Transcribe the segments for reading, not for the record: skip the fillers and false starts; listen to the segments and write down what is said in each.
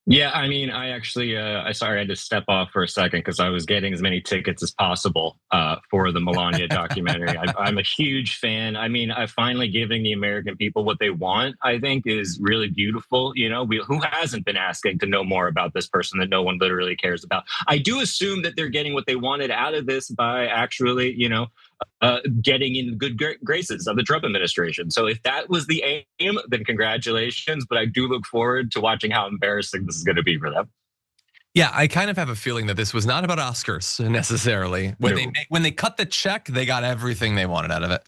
Yeah, I mean, I actually, I sorry, I had to step off for a second because I was getting as many tickets as possible for the Melania documentary. I'm a huge fan. I mean, I finally giving the American people what they want. I think is really beautiful. You know, who hasn't been asking to know more about this person that no one literally cares about? I do assume that they're getting what they wanted out of this by actually, getting in good graces of the Trump administration. So if that was the aim, then congratulations. But I do look forward to watching how embarrassing this is going to be for them. Yeah, I kind of have a feeling that this was not about Oscars necessarily. No. When they cut the check, they got everything they wanted out of it.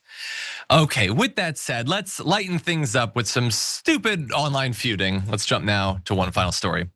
Okay, with that said, let's lighten things up with some stupid online feuding. Let's jump now to one final story.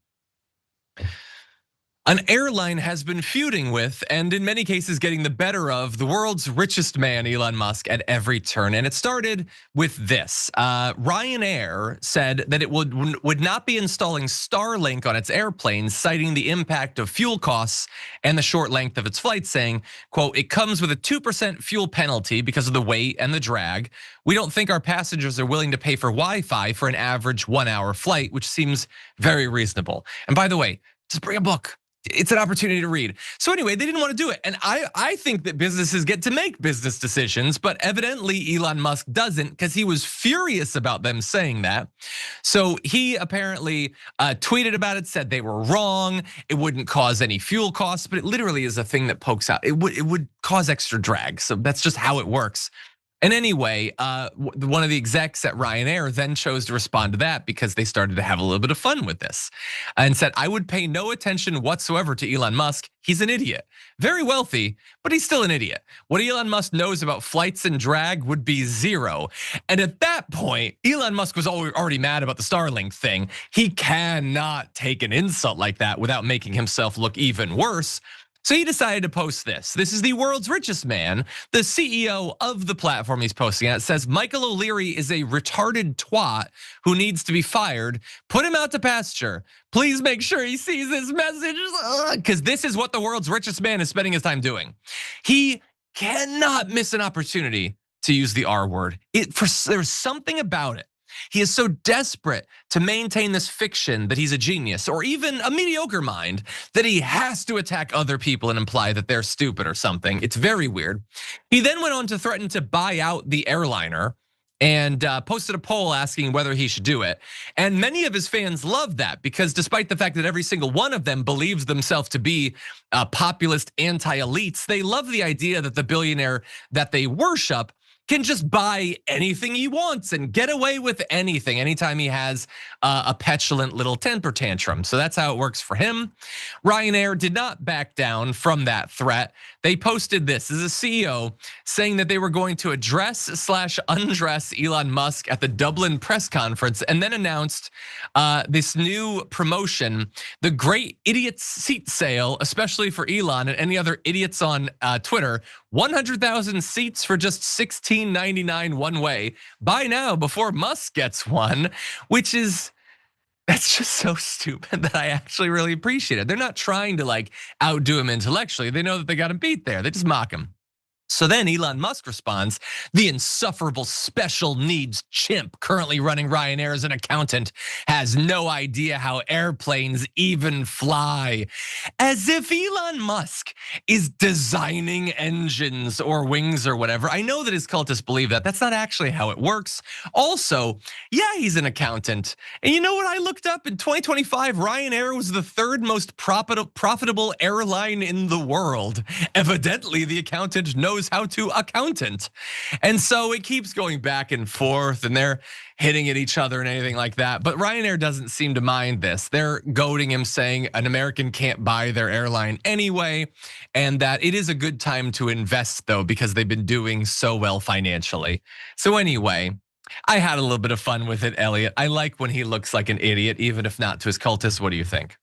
An airline has been feuding with, and in many cases getting the better of, the world's richest man, Elon Musk, at every turn. And it started with this. Ryanair said that it would not be installing Starlink on its airplanes, citing the impact of fuel costs and the short length of its flight, saying, quote, "It comes with a 2% fuel penalty because of the weight and the drag. We don't think our passengers are willing to pay for Wi-Fi for an average 1-hour flight, which seems very reasonable." And by the way, just bring a book. It's an opportunity to read. So anyway, they didn't want to do it. And I think that businesses get to make business decisions, but evidently Elon Musk doesn't, because he was furious about them saying that. So he apparently tweeted about it, said they were wrong. It wouldn't cause any fuel costs, but it literally is a thing that pokes out. It would cause extra drag. So that's just how it works. And anyway, one of the execs at Ryanair then chose to respond to that because they started to have a little bit of fun with this and said, "I would pay no attention whatsoever to Elon Musk. He's an idiot. Very wealthy, but he's still an idiot. What Elon Musk knows about flights and drag would be zero." And at that point, Elon Musk was already mad about the Starlink thing. He cannot take an insult like that without making himself look even worse. So he decided to post this. This is the world's richest man, the CEO of the platform he's posting at, says Michael O'Leary is a retarded twat who needs to be fired. Put him out to pasture. Please make sure he sees this message, because this is what the world's richest man is spending his time doing. He cannot miss an opportunity to use the R word. There's something about it. He is so desperate to maintain this fiction that he's a genius or even a mediocre mind that he has to attack other people and imply that they're stupid or something. It's very weird. He then went on to threaten to buy out the airliner and posted a poll asking whether he should do it. And many of his fans love that because despite the fact that every single one of them believes themselves to be populist anti-elites, they love the idea that the billionaire that they worship can just buy anything he wants and get away with anything anytime he has a petulant little temper tantrum. So that's how it works for him. Ryanair did not back down from that threat. They posted this as a CEO saying that they were going to address/undress Elon Musk at the Dublin press conference and then announced this new promotion, the Great Idiots Seat Sale, especially for Elon and any other idiots on Twitter. 100,000 seats for just $16.99 one way. Buy now before Musk gets one, which is, that's just so stupid that I actually really appreciate it. They're not trying to like outdo him intellectually. They know that they got him beat there. They just mock him. So then Elon Musk responds, the insufferable special needs chimp currently running Ryanair as an accountant has no idea how airplanes even fly. As if Elon Musk is designing engines or wings or whatever. I know that his cultists believe that. That's not actually how it works. Also, yeah, he's an accountant. And you know what I looked up? In 2025, Ryanair was the third most profitable airline in the world. Evidently, the accountant knows how to accountant. And so it keeps going back and forth and they're hitting at each other and anything like that. But Ryanair doesn't seem to mind this. They're goading him saying an American can't buy their airline anyway. And that it is a good time to invest though, because they've been doing so well financially. So anyway, I had a little bit of fun with it, Elliot. I like when he looks like an idiot, even if not to his cultists. What do you think?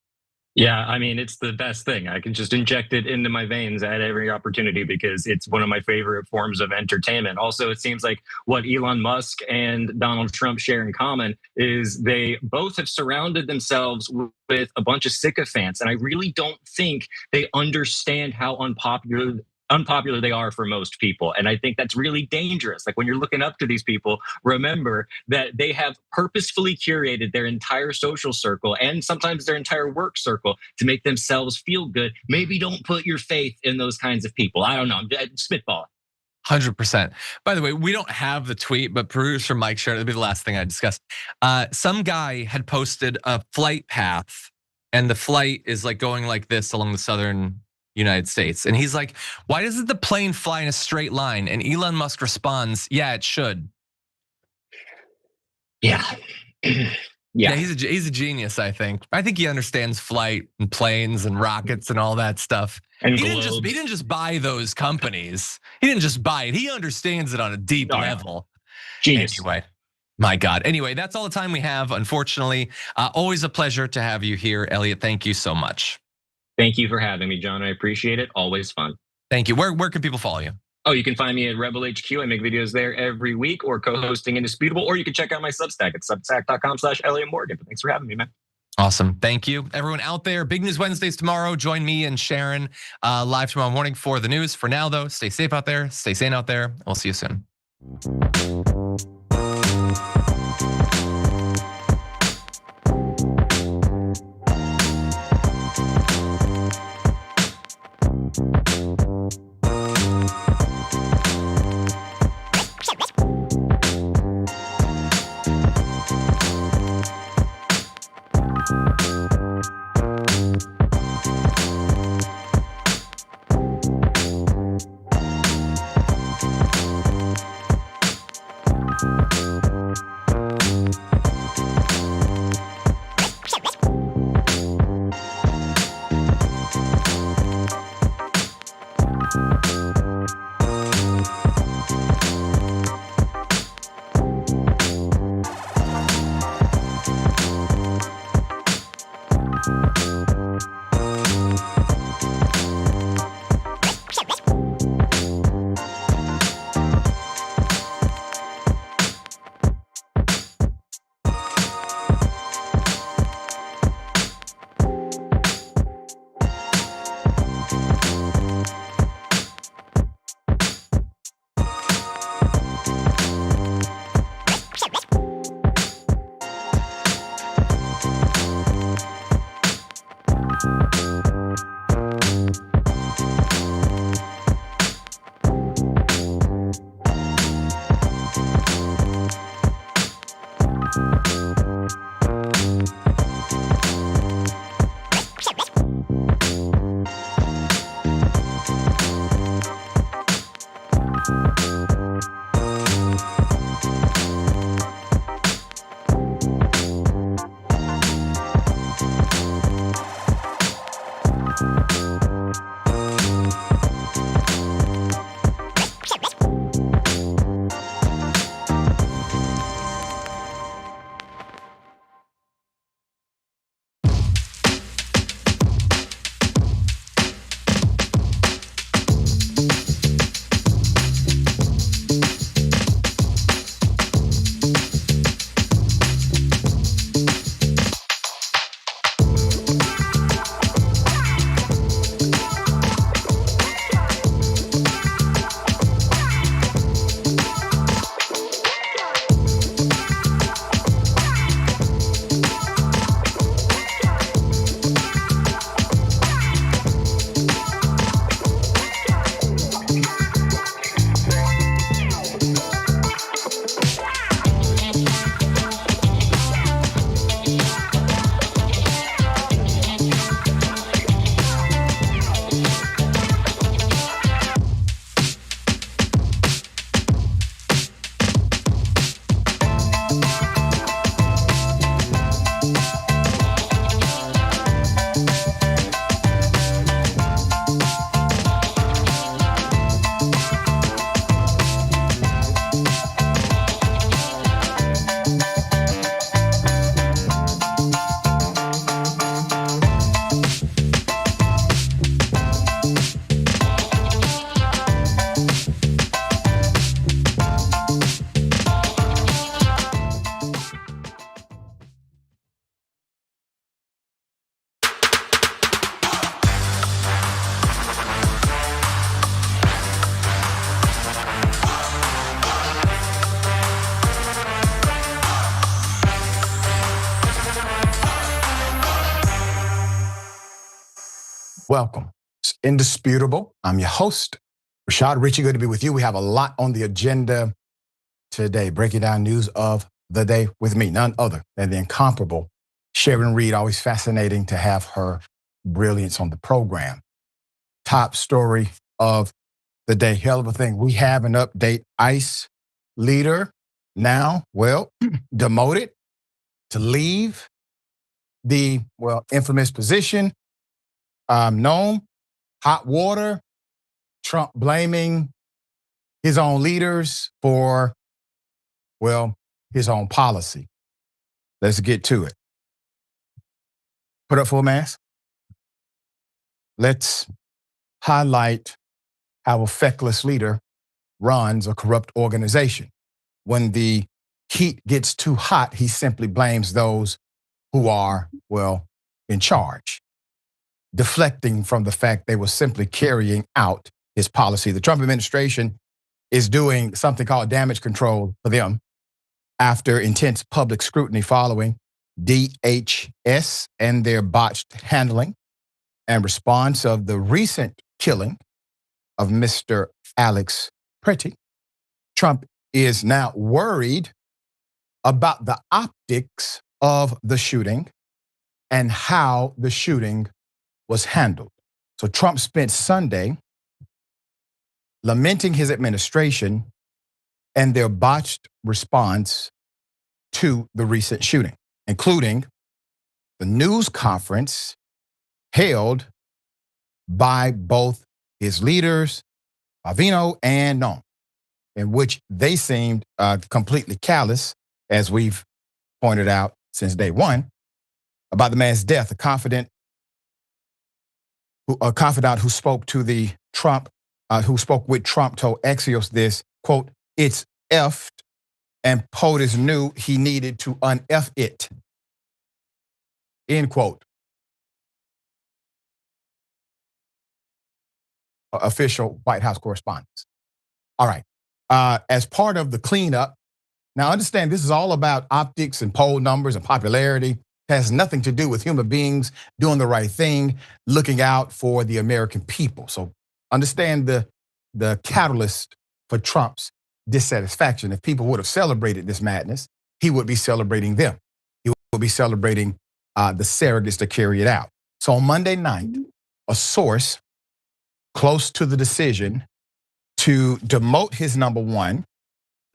Yeah, I mean, it's the best thing. I can just inject it into my veins at every opportunity because it's one of my favorite forms of entertainment. Also, it seems like what Elon Musk and Donald Trump share in common is they both have surrounded themselves with a bunch of sycophants. And I really don't think they understand how unpopular unpopular they are for most people. And I think that's really dangerous. Like when you're looking up to these people, remember that they have purposefully curated their entire social circle and sometimes their entire work circle to make themselves feel good. Maybe don't put your faith in those kinds of people. I don't know. Spitball. 100%. By the way, we don't have the tweet, but producer Mike shared it. It'll be the last thing I discuss. Some guy had posted a flight path, and the flight is like going like this along the southern United States. And he's like, why doesn't the plane fly in a straight line? And Elon Musk responds, yeah, it should. Yeah. Yeah, he's a genius, I think. I think he understands flight and planes and rockets and all that stuff. And he didn't just buy those companies. He didn't just buy it. He understands it on a deep level. Genius. Anyway, my God. Anyway, that's all the time we have, unfortunately. Always a pleasure to have you here, Elliot. Thank you so much. Thank you for having me, John. I appreciate it. Always fun. Thank you. Where can people follow you? Oh, you can find me at Rebel HQ. I make videos there every week or co-hosting Indisputable, or you can check out my Substack at substack.com/Elliot Morgan. But thanks for having me, man. Awesome. Thank you. Everyone out there, Big News Wednesdays tomorrow. Join me and Sharon live tomorrow morning for the news. For now, though, stay safe out there. Stay sane out there. We'll see you soon. Welcome. It's indisputable. I'm your host, Rashad Ritchie. Good to be with you. We have a lot on the agenda today, breaking down news of the day with me, none other than the incomparable Sharon Reed. Always fascinating to have her brilliance on the program. Top story of the day, hell of a thing. We have an update. ICE leader now, demoted to leave the, infamous position. Known, hot water, Trump blaming his own leaders for, his own policy. Let's get to it. Put up full mask. Let's highlight how a feckless leader runs a corrupt organization. When the heat gets too hot, he simply blames those who are, in charge, deflecting from the fact they were simply carrying out his policy. The Trump administration is doing something called damage control for them after intense public scrutiny following DHS and their botched handling and response of the recent killing of Mr. Alex Pretty. Trump is now worried about the optics of the shooting and how the shooting was handled. So Trump spent Sunday lamenting his administration and their botched response to the recent shooting, including the news conference held by both his leaders, Bavino and Nome, in which they seemed completely callous, as we've pointed out since day one, about the man's death. A confidant who spoke to the Trump, who spoke with Trump told Axios this, quote, "It's effed, and POTUS knew he needed to un-F it," end quote. Official White House correspondence. All right. As part of the cleanup, now understand this is all about optics and poll numbers and popularity. It has nothing to do with human beings doing the right thing, looking out for the American people. So understand the catalyst for Trump's dissatisfaction. If people would have celebrated this madness, he would be celebrating them. He would be celebrating the surrogates to carry it out. So on Monday night, a source close to the decision to demote his number one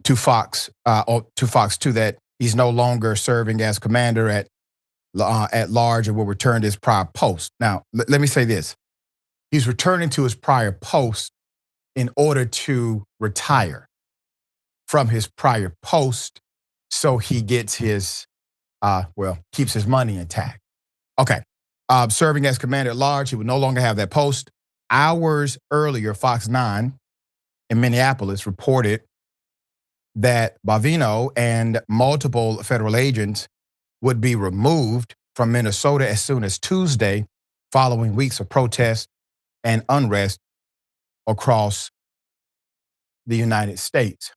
to Fox 2 that he's no longer serving as commander at large and will return to his prior post. Now, let me say this. He's returning to his prior post in order to retire from his prior post so he gets his, keeps his money intact. Okay, serving as commander at large, he would no longer have that post. Hours earlier, Fox 9 in Minneapolis reported that Bavino and multiple federal agents would be removed from Minnesota as soon as Tuesday, following weeks of protest and unrest across the United States.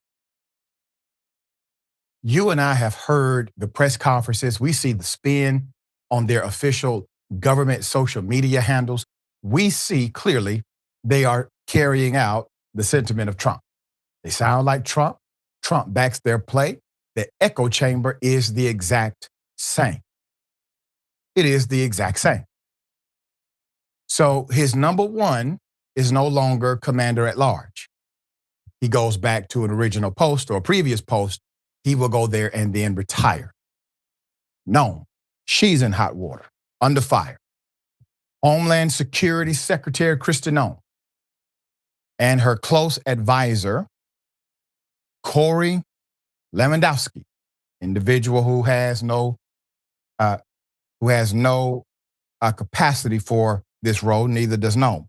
You and I have heard the press conferences. We see the spin on their official government social media handles. We see clearly they are carrying out the sentiment of Trump. They sound like Trump. Trump backs their play. The echo chamber is the exact same. It is the exact same. So his number one is no longer commander at large. He goes back to an original post or a previous post. He will go there and then retire. No, she's in hot water, under fire. Homeland Security Secretary Kristi Noem and her close advisor, Corey Lewandowski, individual who has no capacity for this role, neither does Noem.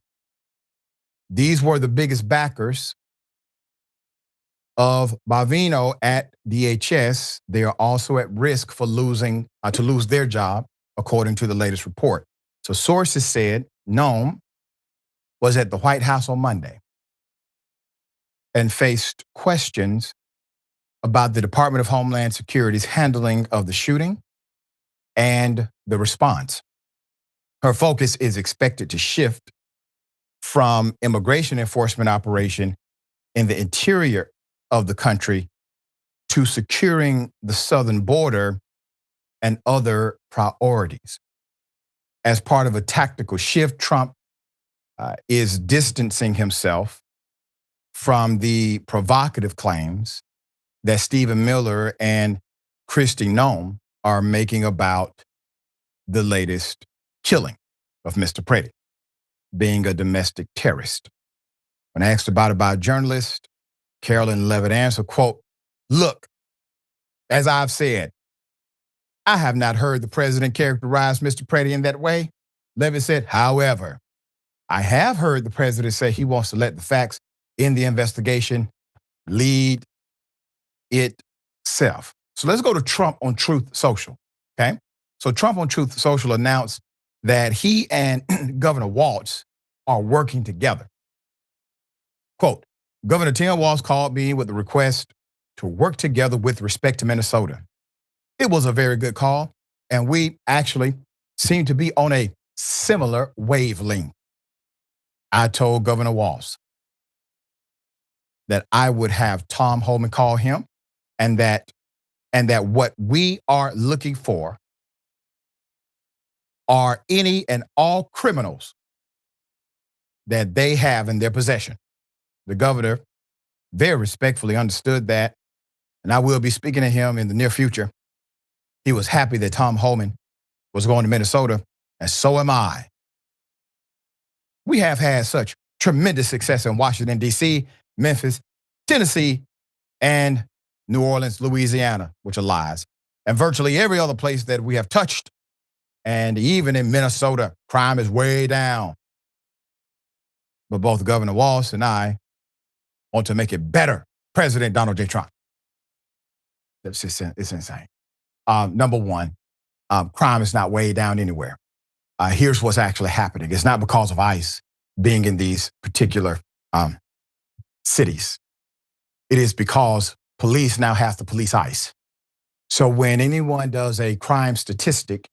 These were the biggest backers of Bavino at DHS. They are also at risk for to lose their job, according to the latest report. So sources said Noem was at the White House on Monday and faced questions about the Department of Homeland Security's handling of the shooting and the response. Her focus is expected to shift from immigration enforcement operation in the interior of the country to securing the southern border and other priorities. As part of a tactical shift, Trump is distancing himself from the provocative claims that Stephen Miller and Kristi Noem are making about the latest killing of Mr. Preddy being a domestic terrorist. When asked about it by a journalist, Carolyn Levitt answered, quote, "Look, as I've said, I have not heard the president characterize Mr. Preddy in that way." Levitt said, "However, I have heard the president say he wants to let the facts in the investigation lead itself." So let's go to Trump on Truth Social, okay? So Trump on Truth Social announced that he and Governor Walz are working together. Quote, "Governor Tim Walz called me with a request to work together with respect to Minnesota. It was a very good call, and we actually seem to be on a similar wavelength. I told Governor Walz that I would have Tom Homan call him, and that what we are looking for are any and all criminals that they have in their possession." The governor very respectfully understood that, and I will be speaking to him in the near future. He was happy that Tom Homan was going to Minnesota, and so am I. We have had such tremendous success in Washington, D.C., Memphis, Tennessee, and New Orleans, Louisiana, which are lies, and virtually every other place that we have touched. And even in Minnesota, crime is way down. But both Governor Walz and I want to make it better. President Donald J. Trump. It's insane. Number one, crime is not way down anywhere. Here's what's actually happening. It's not because of ICE being in these particular cities. It is because police now have to police ICE. So when anyone does a crime statistic,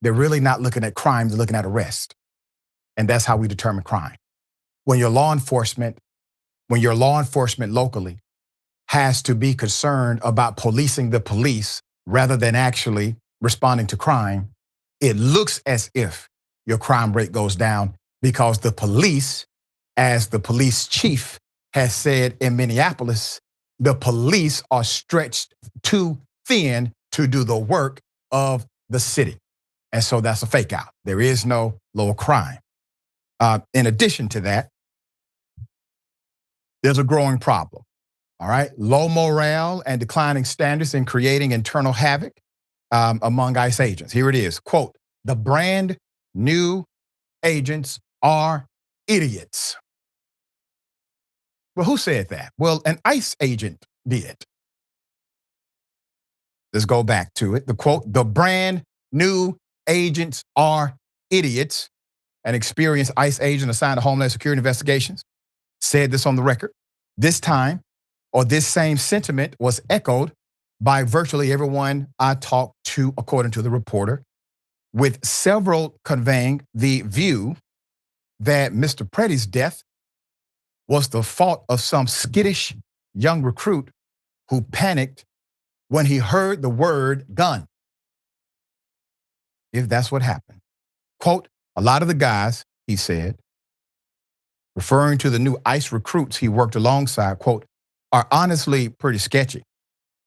they're really not looking at crime, they're looking at arrest. And that's how we determine crime. When your law enforcement locally has to be concerned about policing the police rather than actually responding to crime, it looks as if your crime rate goes down because the police, as the police chief has said in Minneapolis, the police are stretched too thin to do the work of the city. And so that's a fake out. There is no lower crime. In addition to that, there's a growing problem. All right, low morale and declining standards in creating internal havoc among ICE agents. Here it is, quote, "The brand new agents are idiots." Well, who said that? Well, an ICE agent did. Let's go back to it. The quote, "The brand new agents are idiots." An experienced ICE agent assigned to Homeland Security investigations said this on the record. This same sentiment was echoed by virtually everyone I talked to, according to the reporter, with several conveying the view that Mr. Preddy's death was the fault of some skittish young recruit who panicked when he heard the word gun. If that's what happened. Quote, "A lot of the guys," he said, referring to the new ICE recruits he worked alongside, quote, "are honestly pretty sketchy.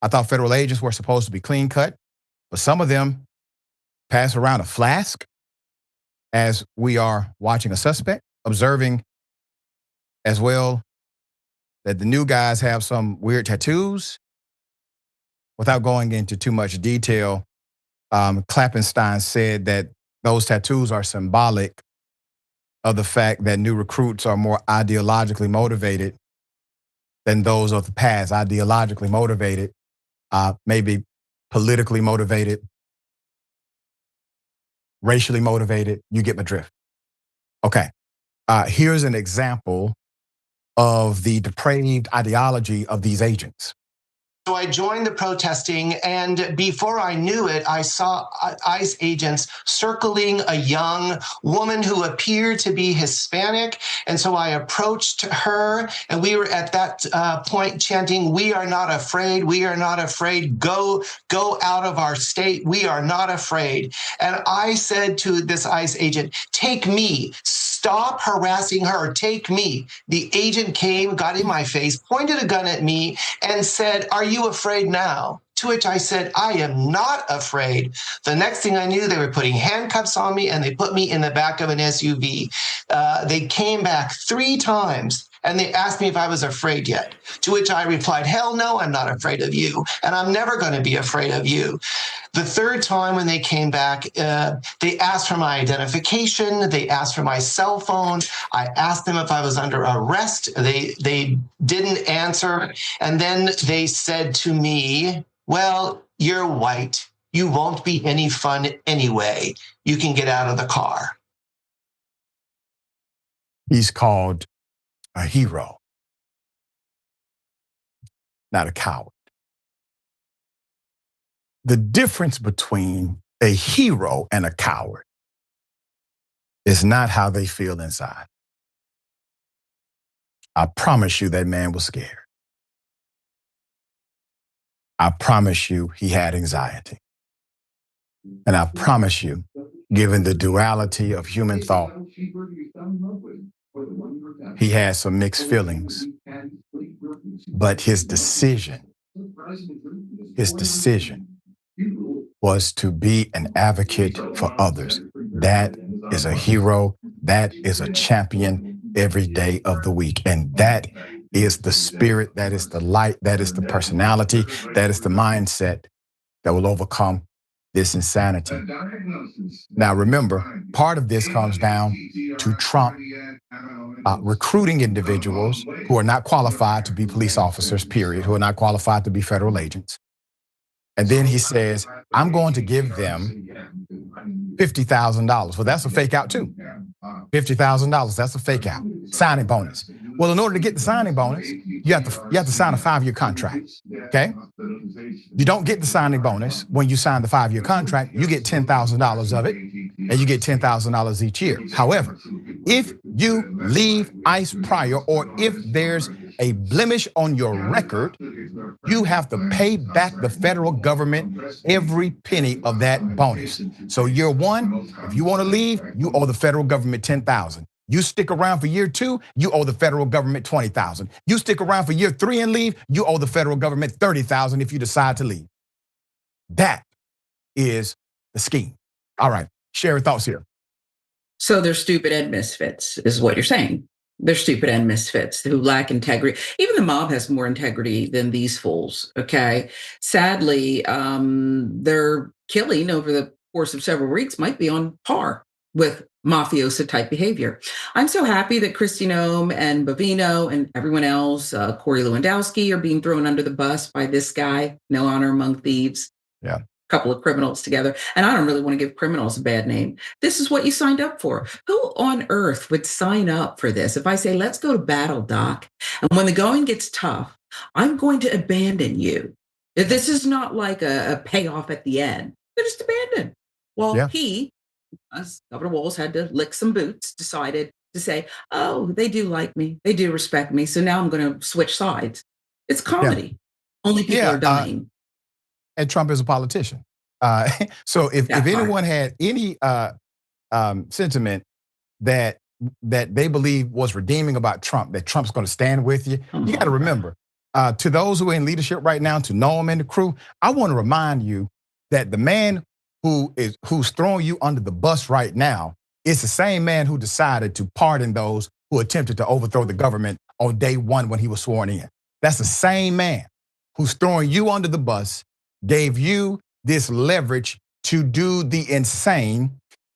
I thought federal agents were supposed to be clean cut, but some of them pass around a flask as we are watching a suspect, observing as well that the new guys have some weird tattoos." Without going into too much detail, Klappenstein said that those tattoos are symbolic of the fact that new recruits are more ideologically motivated than those of the past. Ideologically motivated, maybe politically motivated, racially motivated. You get my drift. Okay, here's an example of the depraved ideology of these agents. So I joined the protesting, and before I knew it, I saw ICE agents circling a young woman who appeared to be Hispanic. And so I approached her, and we were at that point chanting, "We are not afraid. We are not afraid. Go out of our state. We are not afraid." And I said to this ICE agent, "Take me. Stop harassing her. Take me." The agent came, got in my face, pointed a gun at me, and said, "Are you afraid now?" To which I said, "I am not afraid." The next thing I knew, they were putting handcuffs on me, and they put me in the back of an SUV. They came back 3 times, and they asked me if I was afraid yet. To which I replied, "Hell no, I'm not afraid of you, and I'm never going to be afraid of you." The 3rd time when they came back, they asked for my identification. They asked for my cell phone. I asked them if I was under arrest. They didn't answer. And then they said to me, "Well, you're white. You won't be any fun anyway. You can get out of the car." He's called a hero, not a coward. The difference between a hero and a coward is not how they feel inside. I promise you that man was scared. I promise you he had anxiety. And I promise you, given the duality of human thought, he had some mixed feelings. But his decision was to be an advocate for others. That is a hero. That is a champion every day of the week. And that is the spirit, that is the light, that is the personality, that is the mindset that will overcome this insanity. Now, remember, part of this comes down to Trump recruiting individuals who are not qualified to be police officers, period, who are not qualified to be federal agents. And then he says, "I'm going to give them $50,000. Well, that's a fake out too. $50,000, that's a fake out. Signing bonus. Well, in order to get the signing bonus, you have to sign a 5-year contract. Okay? You don't get the signing bonus when you sign the 5-year contract. You get $10,000 of it, and you get $10,000 each year. However, if you leave ICE prior, or if there's a blemish on your record, you have to pay back the federal government every penny of that bonus. So year 1, if you want to leave, you owe the federal government $10,000. You stick around for year 2, you owe the federal government $20,000. You stick around for year 3 and leave, you owe the federal government $30,000 if you decide to leave. That is the scheme. All right, share your thoughts here. So they're stupid and misfits, is what you're saying. They're stupid and misfits who lack integrity. Even the mob has more integrity than these fools, okay? Sadly, their killing over the course of several weeks might be on par with mafioso type behavior. I'm so happy that Kristi Noem and Bovino and everyone else, Corey Lewandowski, are being thrown under the bus by this guy, no honor among thieves. Yeah. Couple of criminals together. And I don't really want to give criminals a bad name. This is what you signed up for. Who on earth would sign up for this? If I say, let's go to battle, Doc, and when the going gets tough, I'm going to abandon you. This is not like a payoff at the end. They're just abandoned. Well, Yeah. he, as Governor Walz, had to lick some boots, decided to say, oh, they do like me. They do respect me. So now I'm going to switch sides. It's comedy. Only people are dying. And Trump is a politician. So if anyone had any sentiment that they believe was redeeming about Trump, that Trump's going to stand with you, you got to remember, to those who are in leadership right now, to Noam and the crew, I want to remind you that the man who's throwing you under the bus right now is the same man who decided to pardon those who attempted to overthrow the government on day 1 when he was sworn in. That's the same man who's throwing you under the bus, gave you this leverage to do the insane,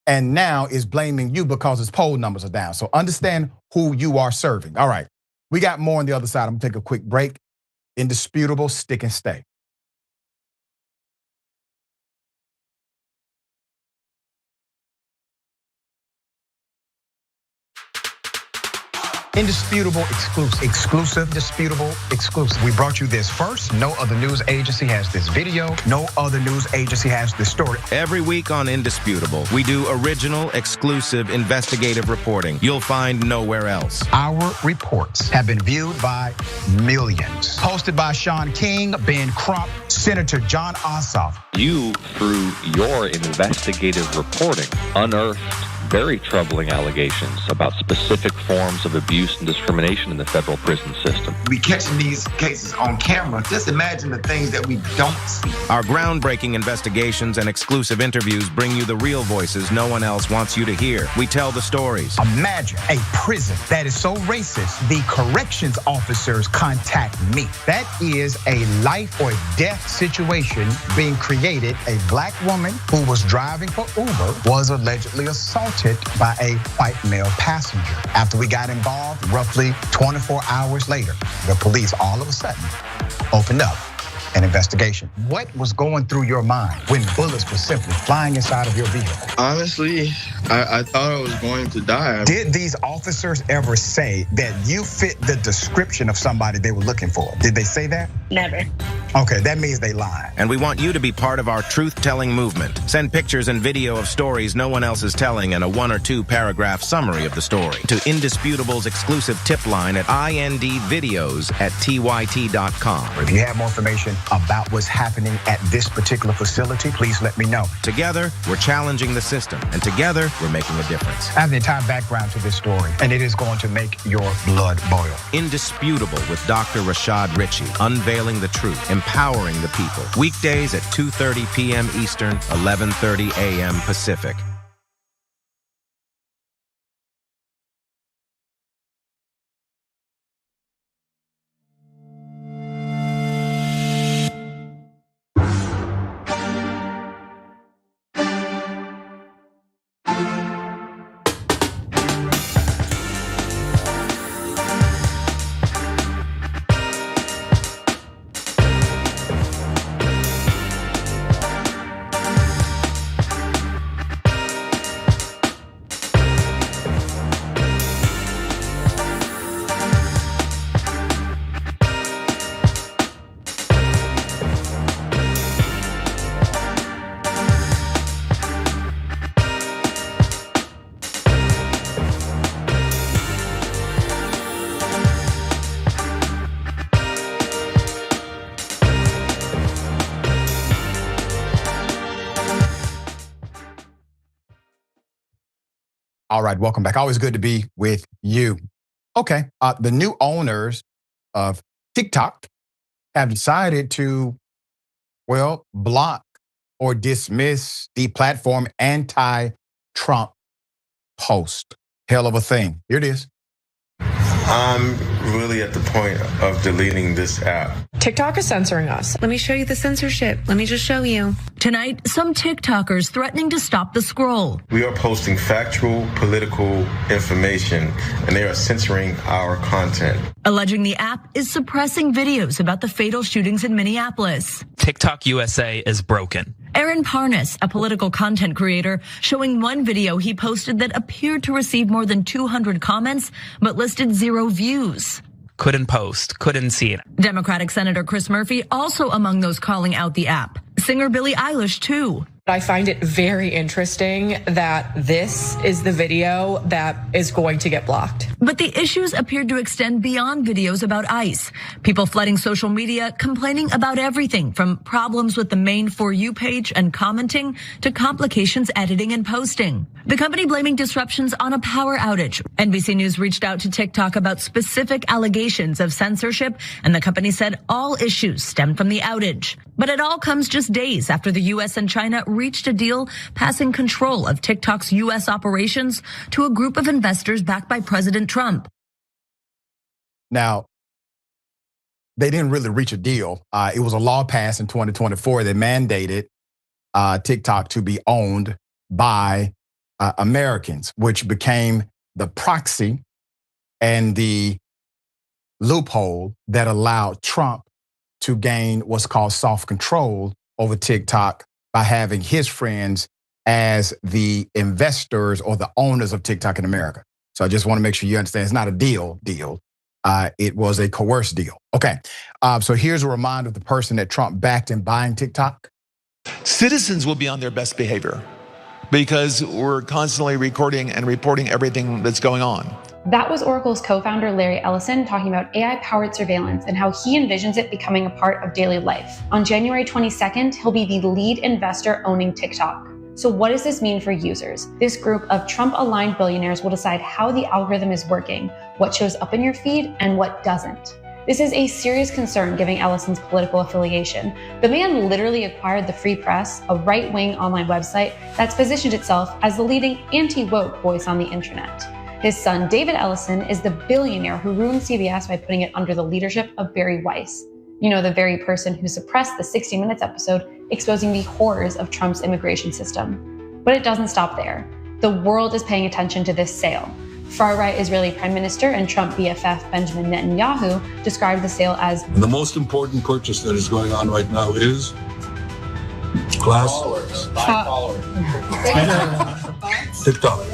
and now is blaming you because his poll numbers are down. So understand who you are serving. All right, we got more on the other side. I'm gonna take a quick break. Indisputable, stick and stay. Indisputable exclusive. Exclusive, disputable, exclusive. We brought you this first. No other news agency has this video. No other news agency has this story. Every week on Indisputable, we do original, exclusive, investigative reporting you'll find nowhere else. Our reports have been viewed by millions. Hosted by Sean King, Ben Crump, Senator John Ossoff. You, through your investigative reporting, unearthed very troubling allegations about specific forms of abuse and discrimination in the federal prison system. We catching these cases on camera. Just imagine the things that we don't see. Our groundbreaking investigations and exclusive interviews bring you the real voices no one else wants you to hear. We tell the stories. Imagine a prison that is so racist, the corrections officers contact me. That is a life or death situation being created. A black woman who was driving for Uber was allegedly assaulted by a white male passenger. After we got involved, roughly 24 hours later, the police all of a sudden opened up an investigation. What was going through your mind when bullets were simply flying inside of your vehicle? Honestly, I thought I was going to die. Did these officers ever say that you fit the description of somebody they were looking for? Did they say that? Never. Okay, that means they lied. And we want you to be part of our truth-telling movement. Send pictures and video of stories no one else is telling and a 1 or 2 paragraph summary of the story to Indisputable's exclusive tip line at indvideos@tyt.com. If you have more information about what's happening at this particular facility, please let me know. Together, we're challenging the system, and together, we're making a difference. I have the entire background to this story, and it is going to make your blood boil. Indisputable with Dr. Rashad Ritchie, unveiling the truth, empowering the people. Weekdays at 2:30 p.m. Eastern, 11:30 a.m. Pacific. All right, welcome back. Always good to be with you. Okay, the new owners of TikTok have decided to, well, block or dismiss the platform anti-Trump post. Hell of a thing. Here it is. I'm really at the point of deleting this app. TikTok is censoring us. Let me show you the censorship. Let me just show you. Tonight, some TikTokers threatening to stop the scroll. We are posting factual, political information, and they are censoring our content. Alleging the app is suppressing videos about the fatal shootings in Minneapolis. TikTok USA is broken. Aaron Parnas, a political content creator, showing one video he posted that appeared to receive more than 200 comments, but listed 0 views. Couldn't post, couldn't see it. Democratic Senator Chris Murphy also among those calling out the app. Singer Billie Eilish too. I find it very interesting that this is the video that is going to get blocked. But the issues appeared to extend beyond videos about ICE. People flooding social media, complaining about everything from problems with the main For You page and commenting to complications editing and posting. The company blaming disruptions on a power outage. NBC News reached out to TikTok about specific allegations of censorship, and the company said all issues stemmed from the outage. But it all comes just days after the U.S. and China reached a deal passing control of TikTok's U.S. operations to a group of investors backed by President Trump. Now, they didn't really reach a deal. It was a law passed in 2024 that mandated TikTok to be owned by Americans, which became the proxy and the loophole that allowed Trump to gain what's called soft control over TikTok by having his friends as the investors or the owners of TikTok in America. So I just want to make sure you understand it's not a deal. It was a coerced deal. Okay, so here's a reminder of the person that Trump backed in buying TikTok. Citizens will be on their best behavior because we're constantly recording and reporting everything that's going on. That was Oracle's co-founder, Larry Ellison, talking about AI-powered surveillance and how he envisions it becoming a part of daily life. On January 22nd, he'll be the lead investor owning TikTok. So what does this mean for users? This group of Trump-aligned billionaires will decide how the algorithm is working, what shows up in your feed, and what doesn't. This is a serious concern given Ellison's political affiliation. The man literally acquired the Free Press, a right-wing online website that's positioned itself as the leading anti-woke voice on the internet. His son, David Ellison, is the billionaire who ruined CBS by putting it under the leadership of Barry Weiss. You know, the very person who suppressed the 60 Minutes episode exposing the horrors of Trump's immigration system. But it doesn't stop there. The world is paying attention to this sale. Far-right Israeli Prime Minister and Trump BFF Benjamin Netanyahu described the sale as the most important purchase that is going on right now is followers. TikTok.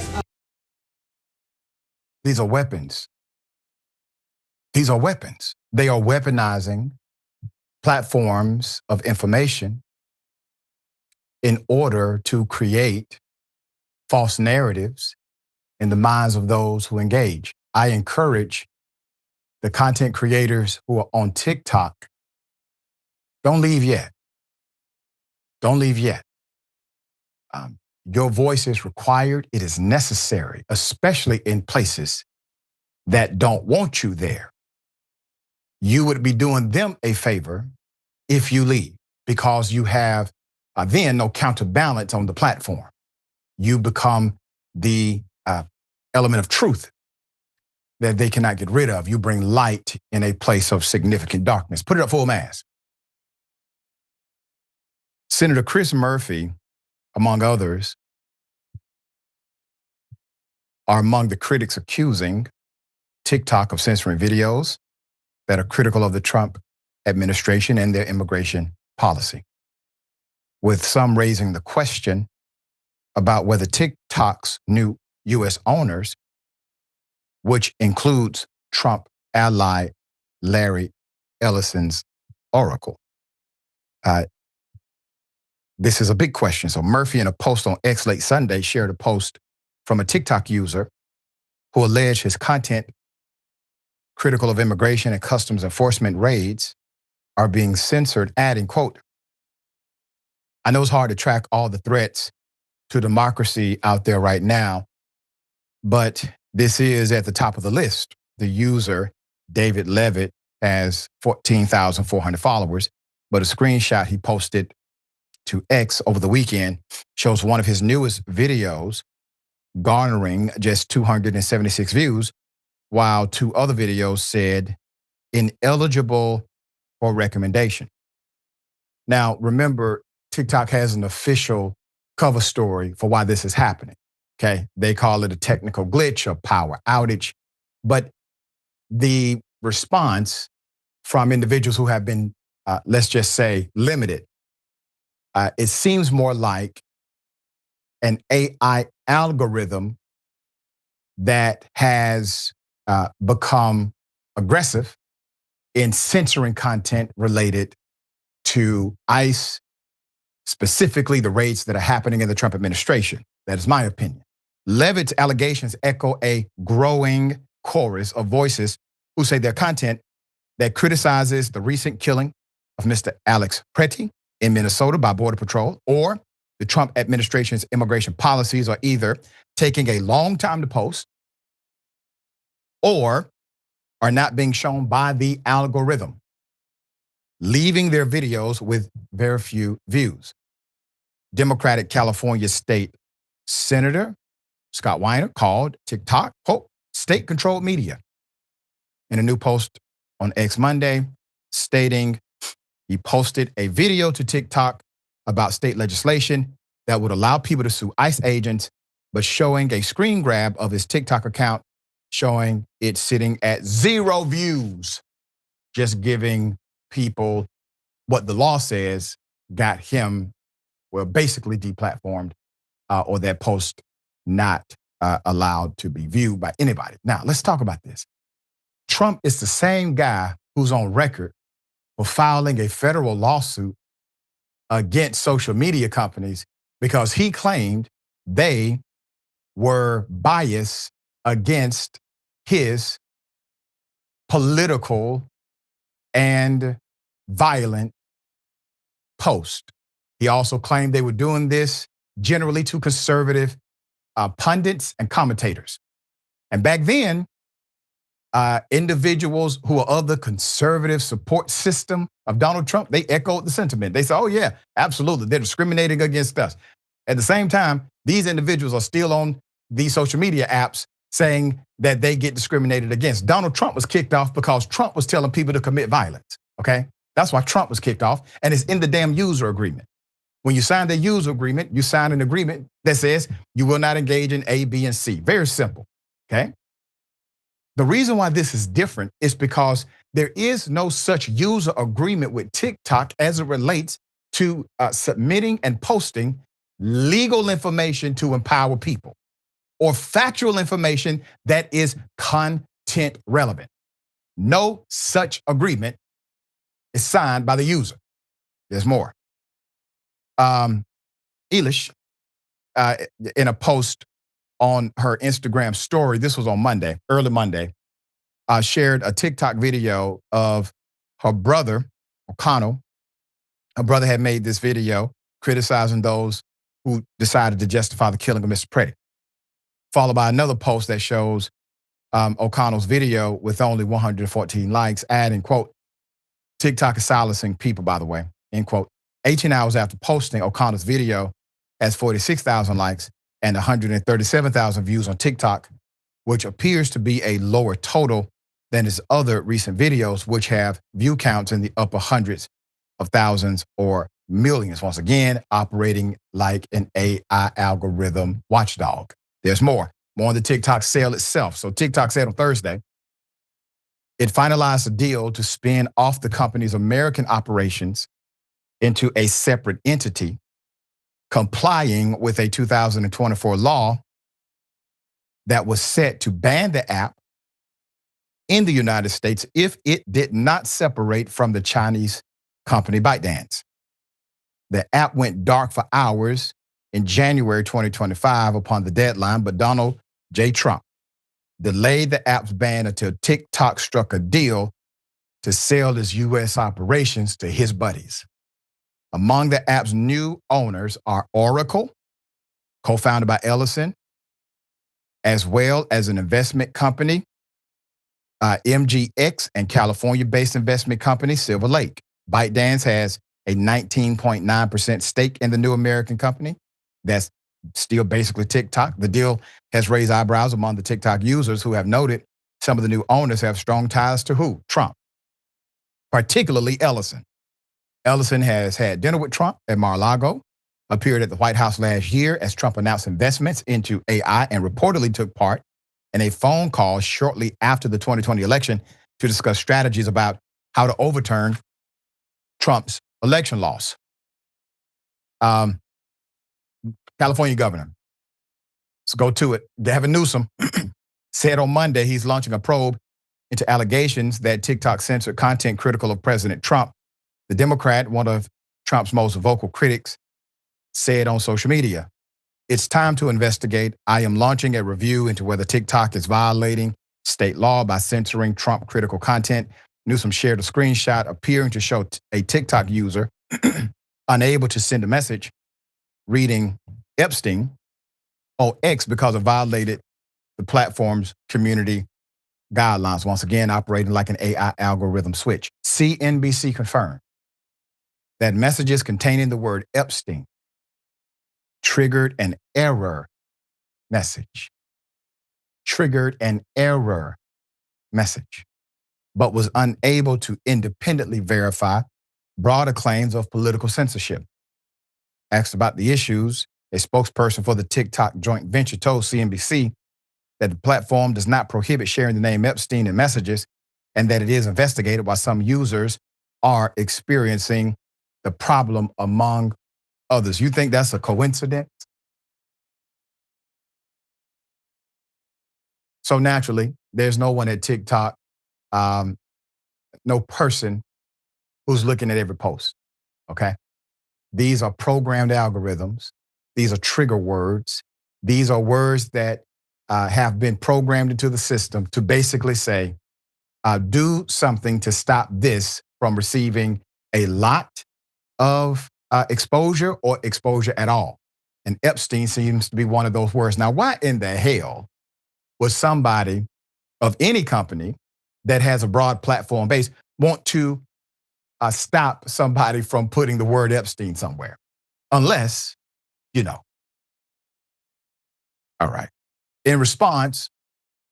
These are weapons. These are weapons. They are weaponizing platforms of information in order to create false narratives in the minds of those who engage. I encourage the content creators who are on TikTok, don't leave yet. Don't leave yet. Your voice is required. It is necessary, especially in places that don't want you there. You would be doing them a favor if you leave, because you have then no counterbalance on the platform. You become the element of truth that they cannot get rid of. You bring light in a place of significant darkness. Put it up full mass. Senator Chris Murphy, among others, are among the critics accusing TikTok of censoring videos that are critical of the Trump administration and their immigration policy, with some raising the question about whether TikTok's new U.S. owners, which includes Trump ally Larry Ellison's Oracle. This is a big question. So Murphy, in a post on X late Sunday, shared a post from a TikTok user who alleged his content critical of immigration and customs enforcement raids are being censored, adding, quote, "I know it's hard to track all the threats to democracy out there right now, but this is at the top of the list." The user, David Levitt, has 14,400 followers, but a screenshot he posted to X over the weekend shows one of his newest videos garnering just 276 views, while two other videos said ineligible for recommendation. Now, remember, TikTok has an official cover story for why this is happening, okay? They call it a technical glitch or power outage, but the response from individuals who have been, let's just say, limited, it seems more like an AI algorithm that has become aggressive in censoring content related to ICE, specifically the raids that are happening in the Trump administration. That is my opinion. Levitt's allegations echo a growing chorus of voices who say their content that criticizes the recent killing of Mr. Alex Pretty in Minnesota by Border Patrol, or the Trump administration's immigration policies, are either taking a long time to post or are not being shown by the algorithm, leaving their videos with very few views. Democratic California State Senator Scott Weiner called TikTok, quote, state-controlled media, in a new post on X Monday, stating he posted a video to TikTok about state legislation that would allow people to sue ICE agents, but showing a screen grab of his TikTok account showing it sitting at 0 views, just giving people what the law says got him, well, basically deplatformed, or that post not allowed to be viewed by anybody. Now, let's talk about this. Trump is the same guy who's on record for filing a federal lawsuit against social media companies because he claimed they were biased against his political and violent post. He also claimed they were doing this generally to conservative pundits and commentators. And back then, individuals who are of the conservative support system of Donald Trump, they echoed the sentiment. They said, oh yeah, absolutely, they're discriminating against us. At the same time, these individuals are still on these social media apps saying that they get discriminated against. Donald Trump was kicked off because Trump was telling people to commit violence, okay? That's why Trump was kicked off, and it's in the damn user agreement. When you sign the user agreement, you sign an agreement that says you will not engage in A, B, and C. Very simple, okay? The reason why this is different is because there is no such user agreement with TikTok as it relates to submitting and posting legal information to empower people or factual information that is content relevant. No such agreement is signed by the user. There's more. Eilish, in a post on her Instagram story, this was on Monday, early Monday, shared a TikTok video of her brother, O'Connell. Her brother had made this video criticizing those who decided to justify the killing of Mr. Petty, followed by another post that shows O'Connell's video with only 114 likes, adding, quote, TikTok is silencing people, by the way, end quote. 18 hours after posting, O'Connell's video has 46,000 likes and 137,000 views on TikTok, which appears to be a lower total than his other recent videos, which have view counts in the upper hundreds of thousands or millions. Once again, operating like an AI algorithm watchdog. There's more on the TikTok sale itself. So TikTok said on Thursday, it finalized a deal to spin off the company's American operations into a separate entity, complying with a 2024 law that was set to ban the app in the United States if it did not separate from the Chinese company ByteDance. The app went dark for hours in January 2025 upon the deadline, but Donald J. Trump delayed the app's ban until TikTok struck a deal to sell its U.S. operations to his buddies. Among the app's new owners are Oracle, co-founded by Ellison, as well as an investment company, MGX, and California-based investment company, Silver Lake. ByteDance has a 19.9% stake in the new American company. That's still basically TikTok. The deal has raised eyebrows among the TikTok users who have noted some of the new owners have strong ties to who? Trump, particularly Ellison. Ellison has had dinner with Trump at Mar-a-Lago, appeared at the White House last year as Trump announced investments into AI, and reportedly took part in a phone call shortly after the 2020 election to discuss strategies about how to overturn Trump's election loss. California governor, let's go to it. Gavin Newsom said on Monday he's launching a probe into allegations that TikTok censored content critical of President Trump. The Democrat, one of Trump's most vocal critics, said on social media, "It's time to investigate. I am launching a review into whether TikTok is violating state law by censoring Trump critical content." Newsom shared a screenshot appearing to show a TikTok user unable to send a message reading Epstein on X because it violated the platform's community guidelines, once again operating like an AI algorithm switch. CNBC confirmed that messages containing the word Epstein triggered an error message. Triggered an error message, but was unable to independently verify broader claims of political censorship. Asked about the issues, a spokesperson for the TikTok joint venture told CNBC that the platform does not prohibit sharing the name Epstein in messages and that it is investigated while some users are experiencing the problem among others. You think that's a coincidence? So naturally, there's no one at TikTok, no person who's looking at every post, okay? These are programmed algorithms. These are trigger words. These are words that have been programmed into the system to basically say, do something to stop this from receiving a lot of exposure or exposure at all. And Epstein seems to be one of those words. Now, why in the hell would somebody of any company that has a broad platform base want to stop somebody from putting the word Epstein somewhere? Unless, you know. All right. In response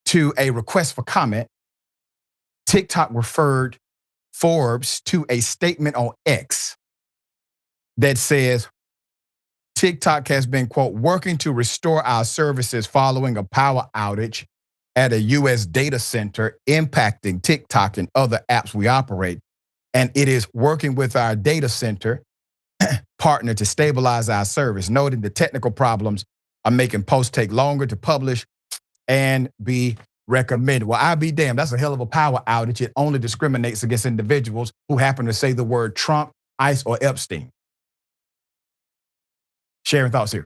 to a request for comment, TikTok referred Forbes to a statement on X that says TikTok has been, quote, working to restore our services following a power outage at a U.S. data center impacting TikTok and other apps we operate. And it is working with our data center partner to stabilize our service, noting the technical problems are making posts take longer to publish and be recommended. Well, I'll be damned. That's a hell of a power outage. It only discriminates against individuals who happen to say the word Trump, ICE, or Epstein. Sharing thoughts here.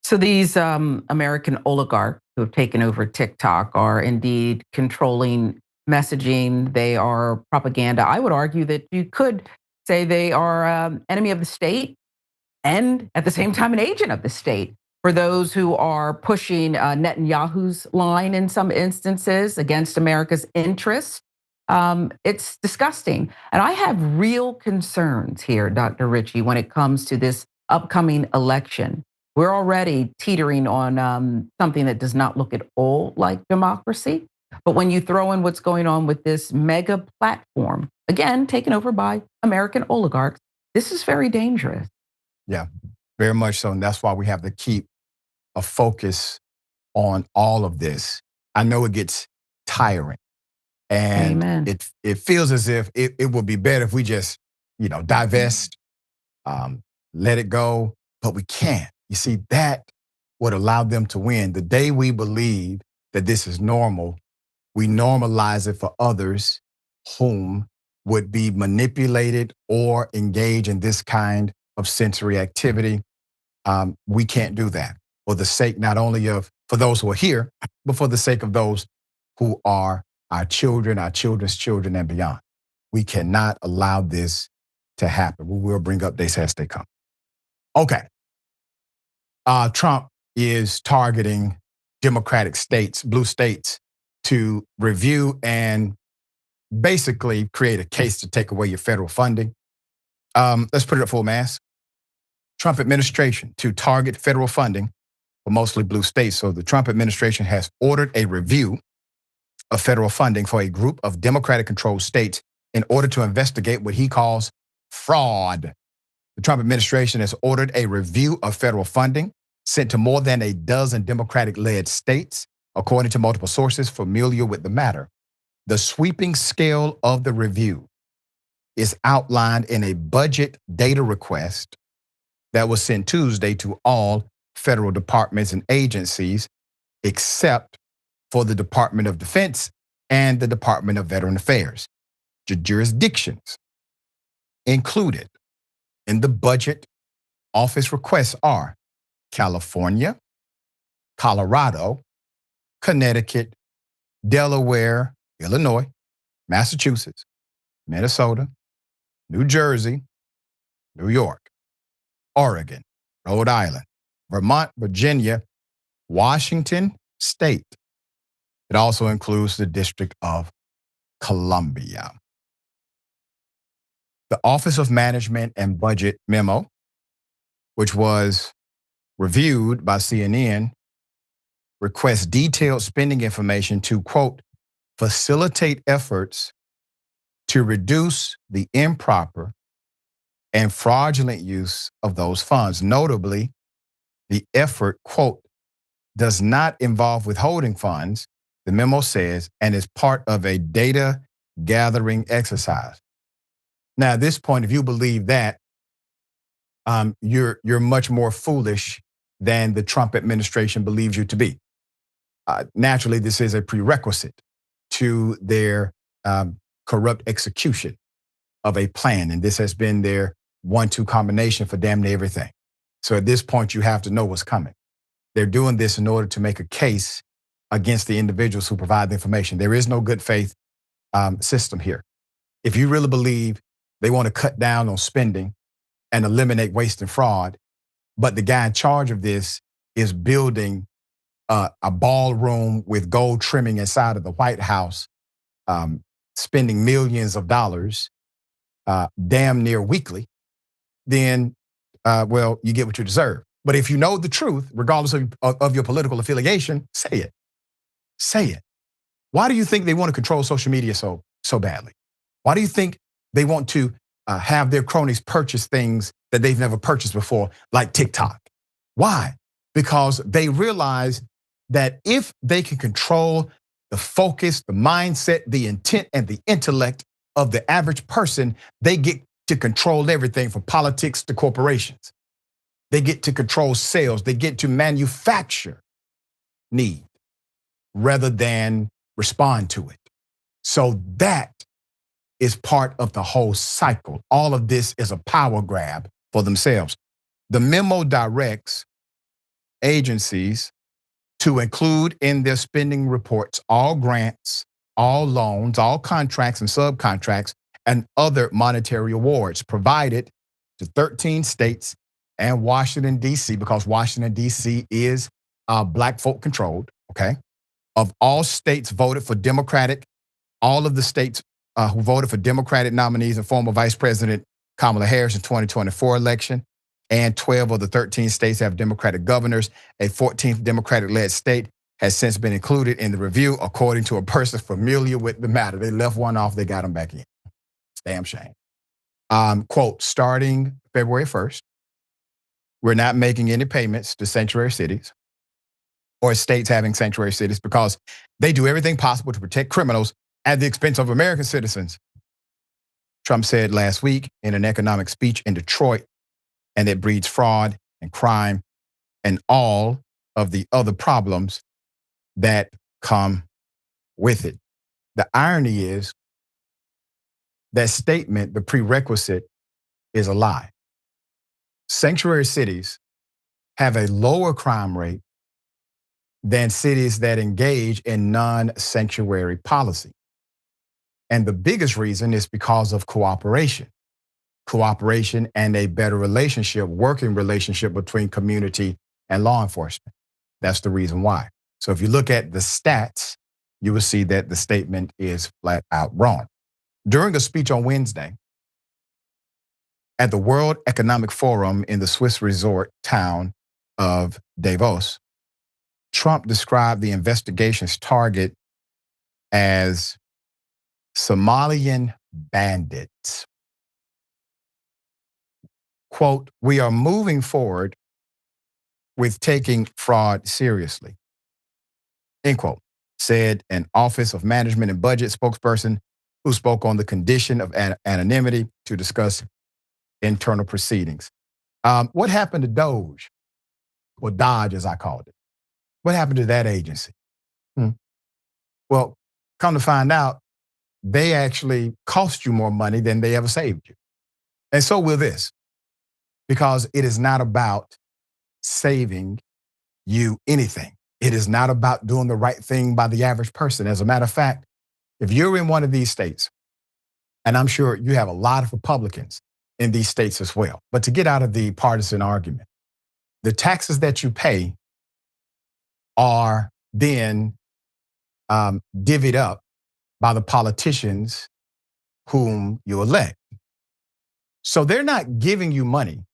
So these American oligarchs who have taken over TikTok are indeed controlling messaging. They are propaganda. I would argue that you could say they are enemy of the state and at the same time an agent of the state. For those who are pushing Netanyahu's line in some instances against America's interests, it's disgusting. And I have real concerns here, Dr. Ritchie, when it comes to this upcoming election. We're already teetering on something that does not look at all like democracy. But when you throw in what's going on with this mega platform, again, taken over by American oligarchs, this is very dangerous. Yeah, very much so. And that's why we have to keep a focus on all of this. I know it gets tiring. And Amen. it feels as if it would be better if we just, divest, let it go, but we can't. You see, that would allow them to win. The day we believe that this is normal, we normalize it for others whom would be manipulated or engage in this kind of sensory activity. We can't do that for the sake not only of, for those who are here, but for the sake of those who are our children, our children's children, and beyond. We cannot allow this to happen. We will bring updates as they come. Okay. Trump is targeting Democratic states, blue states, to review and basically create a case to take away your federal funding. Let's put it at full mass. Trump administration to target federal funding for mostly blue states. So the Trump administration has ordered a review of federal funding for a group of Democratic-controlled states in order to investigate what he calls fraud. The Trump administration has ordered a review of federal funding sent to more than a dozen Democratic-led states, according to multiple sources familiar with the matter. The sweeping scale of the review is outlined in a budget data request that was sent Tuesday to all federal departments and agencies, except for the Department of Defense and the Department of Veteran Affairs. The jurisdictions included in the budget office requests are California, Colorado, Connecticut, Delaware, Illinois, Massachusetts, Minnesota, New Jersey, New York, Oregon, Rhode Island, Vermont, Virginia, Washington State. It also includes the District of Columbia. The Office of Management and Budget memo, which was reviewed by CNN, requests detailed spending information to, quote, facilitate efforts to reduce the improper and fraudulent use of those funds. Notably, the effort, quote, does not involve withholding funds, the memo says, and is part of a data gathering exercise. Now, at this point, if you believe that, you're much more foolish than the Trump administration believes you to be. naturally, this is a prerequisite to their corrupt execution of a plan. And this has been their 1-2 combination for damn near everything. So at this point, you have to know what's coming. They're doing this in order to make a case against the individuals who provide the information. There is no good faith system here. If you really believe they want to cut down on spending and eliminate waste and fraud, but the guy in charge of this is building a ballroom with gold trimming inside of the White House, spending millions of dollars damn near weekly, then, well, you get what you deserve. But if you know the truth, regardless of your political affiliation, say it. Say it. Why do you think they want to control social media so badly? Why do you think they want to have their cronies purchase things that they've never purchased before, like TikTok? Why? Because they realize that if they can control the focus, the mindset, the intent, and the intellect of the average person, they get to control everything from politics to corporations. They get to control sales. They get to manufacture need rather than respond to it. So that is part of the whole cycle. All of this is a power grab for themselves. The memo directs agencies to include in their spending reports all grants, all loans, all contracts and subcontracts, and other monetary awards provided to 13 states and Washington, D.C., because Washington, D.C. is Black folk controlled, okay? Of all states voted for Democratic, all of the states who voted for Democratic nominees and former Vice President Kamala Harris in 2024 election, and 12 of the 13 states have Democratic governors. A 14th Democratic-led state has since been included in the review, according to a person familiar with the matter. They left one off, they got them back in. It's a damn shame. Quote, starting February 1st, we're not making any payments to sanctuary cities or states having sanctuary cities because they do everything possible to protect criminals at the expense of American citizens, Trump said last week in an economic speech in Detroit, and it breeds fraud and crime and all of the other problems that come with it. The irony is that statement, the prerequisite, is a lie. Sanctuary cities have a lower crime rate than cities that engage in non-sanctuary policy. And the biggest reason is because of cooperation and a better relationship, working relationship between community and law enforcement. That's the reason why. So if you look at the stats, you will see that the statement is flat out wrong. During a speech on Wednesday at the World Economic Forum in the Swiss resort town of Davos, Trump described the investigation's target as Somalian bandits. Quote, we are moving forward with taking fraud seriously, end quote, said an Office of Management and Budget spokesperson who spoke on the condition of anonymity to discuss internal proceedings. What happened to Doge, or Dodge as I called it? What happened to that agency? Well, come to find out, they actually cost you more money than they ever saved you. And so will this, because it is not about saving you anything. It is not about doing the right thing by the average person. As a matter of fact, if you're in one of these states, and I'm sure you have a lot of Republicans in these states as well, but to get out of the partisan argument, the taxes that you pay are then divvied up by the politicians whom you elect. So they're not giving you money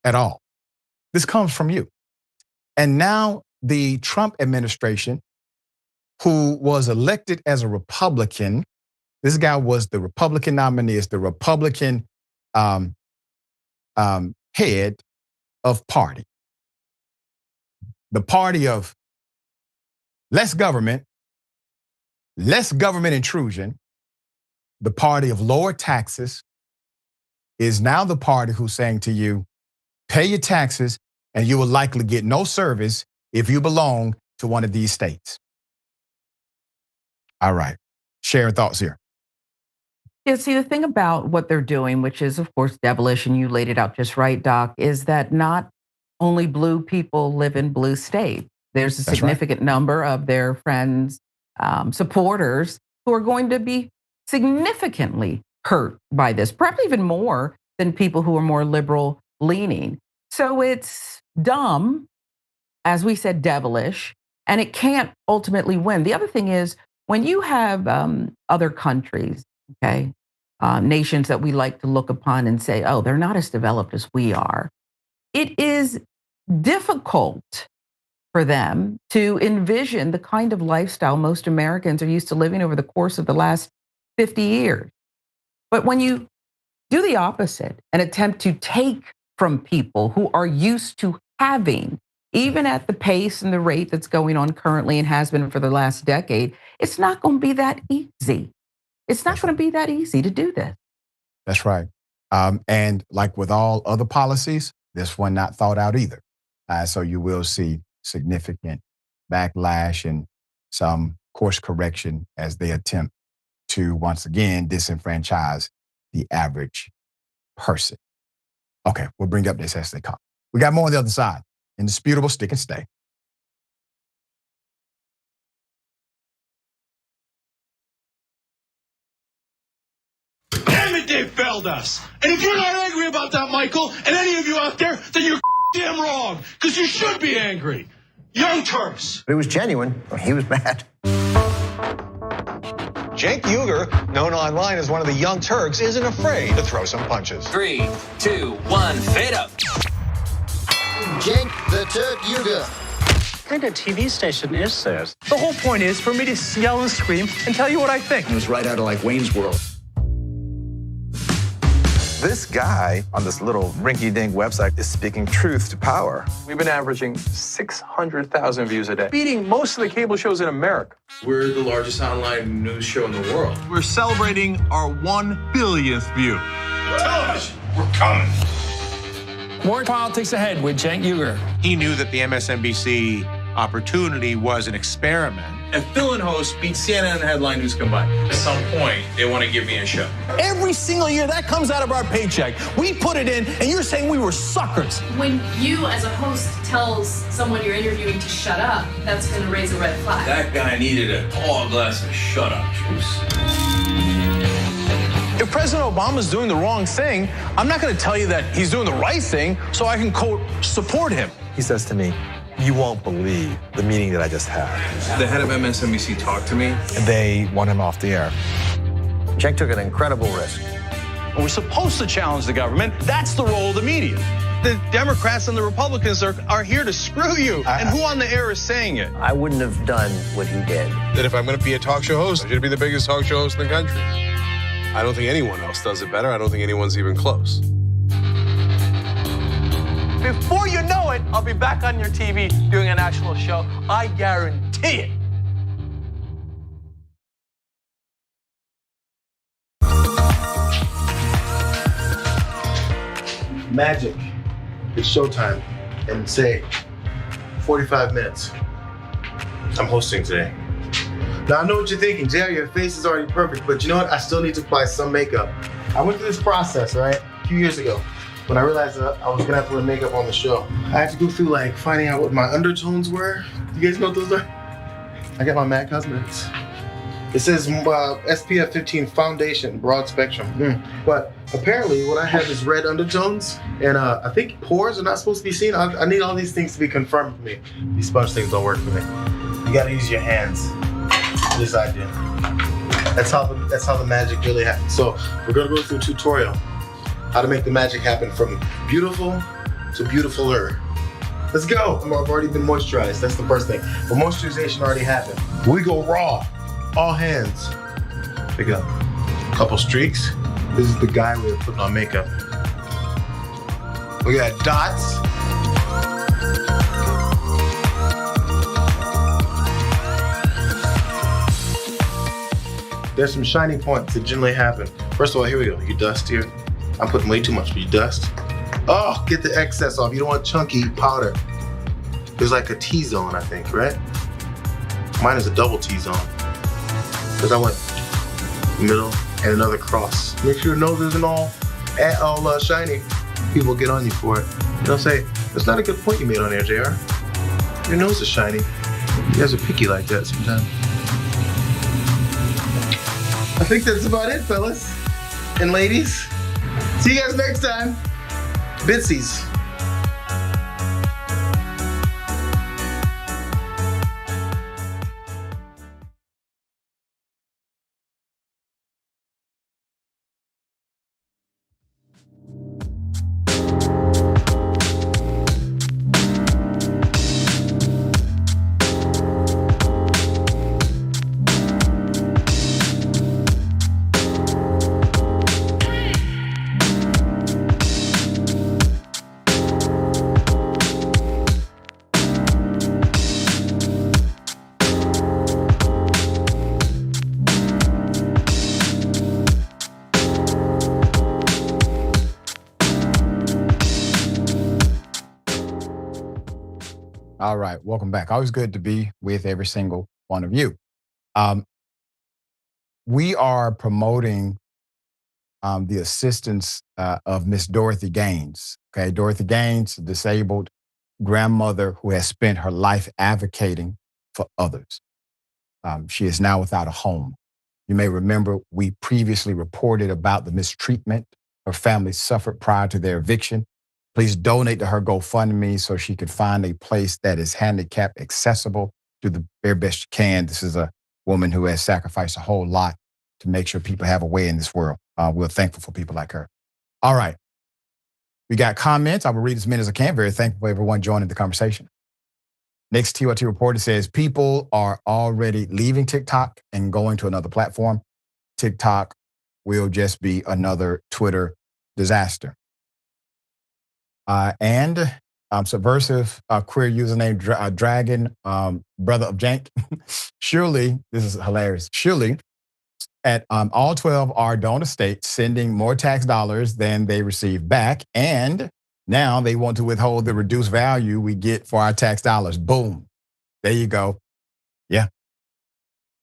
at all. This comes from you. And now the Trump administration, who was elected as a Republican, this guy was the Republican nominee, is the Republican head of party. The party of less government intrusion, the party of lower taxes, is now the party who's saying to you, pay your taxes and you will likely get no service if you belong to one of these states. All right. Share your thoughts here. Yeah, see, the thing about what they're doing, which is, of course, devilish, and you laid it out just right, Doc, is that not only blue people live in blue states. There's a significant number of their friends, supporters, who are going to be significantly hurt by this, perhaps even more than people who are more liberal leaning. So it's dumb, as we said, devilish, and it can't ultimately win. The other thing is, when you have other countries, okay, nations that we like to look upon and say, oh, they're not as developed as we are, it is difficult for them to envision the kind of lifestyle most Americans are used to living over the course of the last 50 years. But when you do the opposite and attempt to take from people who are used to having, even at the pace and the rate that's going on currently and has been for the last decade, it's not going to be that easy. It's not going to be that easy to do this. That's right. And like with all other policies, this one not thought out either. So you will see significant backlash and some course correction as they attempt to, once again, disenfranchise the average person. Okay, we'll bring up this as they come. We got more on the other side. Indisputable, stick and stay. Damn it, they failed us. And if you're not angry about that, Michael, and any of you out there, then you're damn wrong, because you should be angry. Young Turks. But it was genuine. He was mad. Cenk Uygur, known online as one of the Young Turks, isn't afraid to throw some punches. 3, 2, 1, fade up. Cenk the Turk Uygur. What kind of TV station is this? The whole point is for me to yell and scream and tell you what I think. It was right out of like Wayne's World. This guy on this little rinky-dink website is speaking truth to power. We've been averaging 600,000 views a day, beating most of the cable shows in America. We're the largest online news show in the world. We're celebrating our 1 billionth view. Television, we're coming. More politics ahead with Cenk Uygur. He knew that the MSNBC opportunity was an experiment. If Phil and host beat CNN and headline news combined, at some point, they want to give me a show. Every single year, that comes out of our paycheck. We put it in, and you're saying we were suckers. When you, as a host, tells someone you're interviewing to shut up, that's going to raise a red flag. That guy needed a tall glass of shut-up juice. If President Obama's doing the wrong thing, I'm not going to tell you that he's doing the right thing so I can, quote, support him. He says to me, "You won't believe the meeting that I just had." The head of MSNBC talked to me. And they want him off the air. Cenk took an incredible risk. We're supposed to challenge the government. That's the role of the media. The Democrats and the Republicans are here to screw you. And who on the air is saying it? I wouldn't have done what he did. That if I'm going to be a talk show host, I should be the biggest talk show host in the country. I don't think anyone else does it better. I don't think anyone's even close. Before you know it, I'll be back on your TV doing a national show. I guarantee it. Magic. It's showtime. And say 45 minutes. I'm hosting today. Now, I know what you're thinking, JR, your face is already perfect, but you know what? I still need to apply some makeup. I went through this process, right, a few years ago, when I realized that I was gonna have to wear makeup on the show. I had to go through like finding out what my undertones were. You guys know what those are? I got my MAC Cosmetics. It says SPF 15 foundation, broad spectrum. But apparently what I have is red undertones, and I think pores are not supposed to be seen. I need all these things to be confirmed for me. These sponge things don't work for me. You gotta use your hands. At least I did. That's how the magic really happens. So we're gonna go through a tutorial how to make the magic happen from beautiful to beautifuler. Let's go. I've already been moisturized. That's the first thing. But moisturization already happened. We go raw, all hands. Pick up a couple streaks. This is the guy way of putting on makeup. We got dots. There's some shiny points that generally happen. First of all, here we go. You dust here. I'm putting way too much, but you dust. Oh, get the excess off. You don't want chunky powder. There's like a T-zone, I think, right? Mine is a double T-zone. Because I went middle and another cross. Make sure your nose isn't all shiny. People get on you for it. They'll say, that's not a good point you made on there, JR. Your nose is shiny. You guys are picky like that sometimes. I think that's about it, fellas and ladies. See you guys next time. Bitsies. All right, welcome back. Always good to be with every single one of you. We are promoting the assistance of Miss Dorothy Gaines. Okay, Dorothy Gaines, a disabled grandmother who has spent her life advocating for others. She is now without a home. You may remember we previously reported about the mistreatment her family suffered prior to their eviction. Please donate to her GoFundMe so she can find a place that is handicap accessible. Do the very best you can. This is a woman who has sacrificed a whole lot to make sure people have a way in this world. We're thankful for people like her. All right. We got comments. I will read as many as I can. Very thankful for everyone joining the conversation. Next TYT report, it says people are already leaving TikTok and going to another platform. TikTok will just be another Twitter disaster. And subversive queer username Dragon, brother of Jank. Surely, this is hilarious. Surely, at all 12 are donor states sending more tax dollars than they receive back. And now they want to withhold the reduced value we get for our tax dollars. Boom. There you go. Yeah.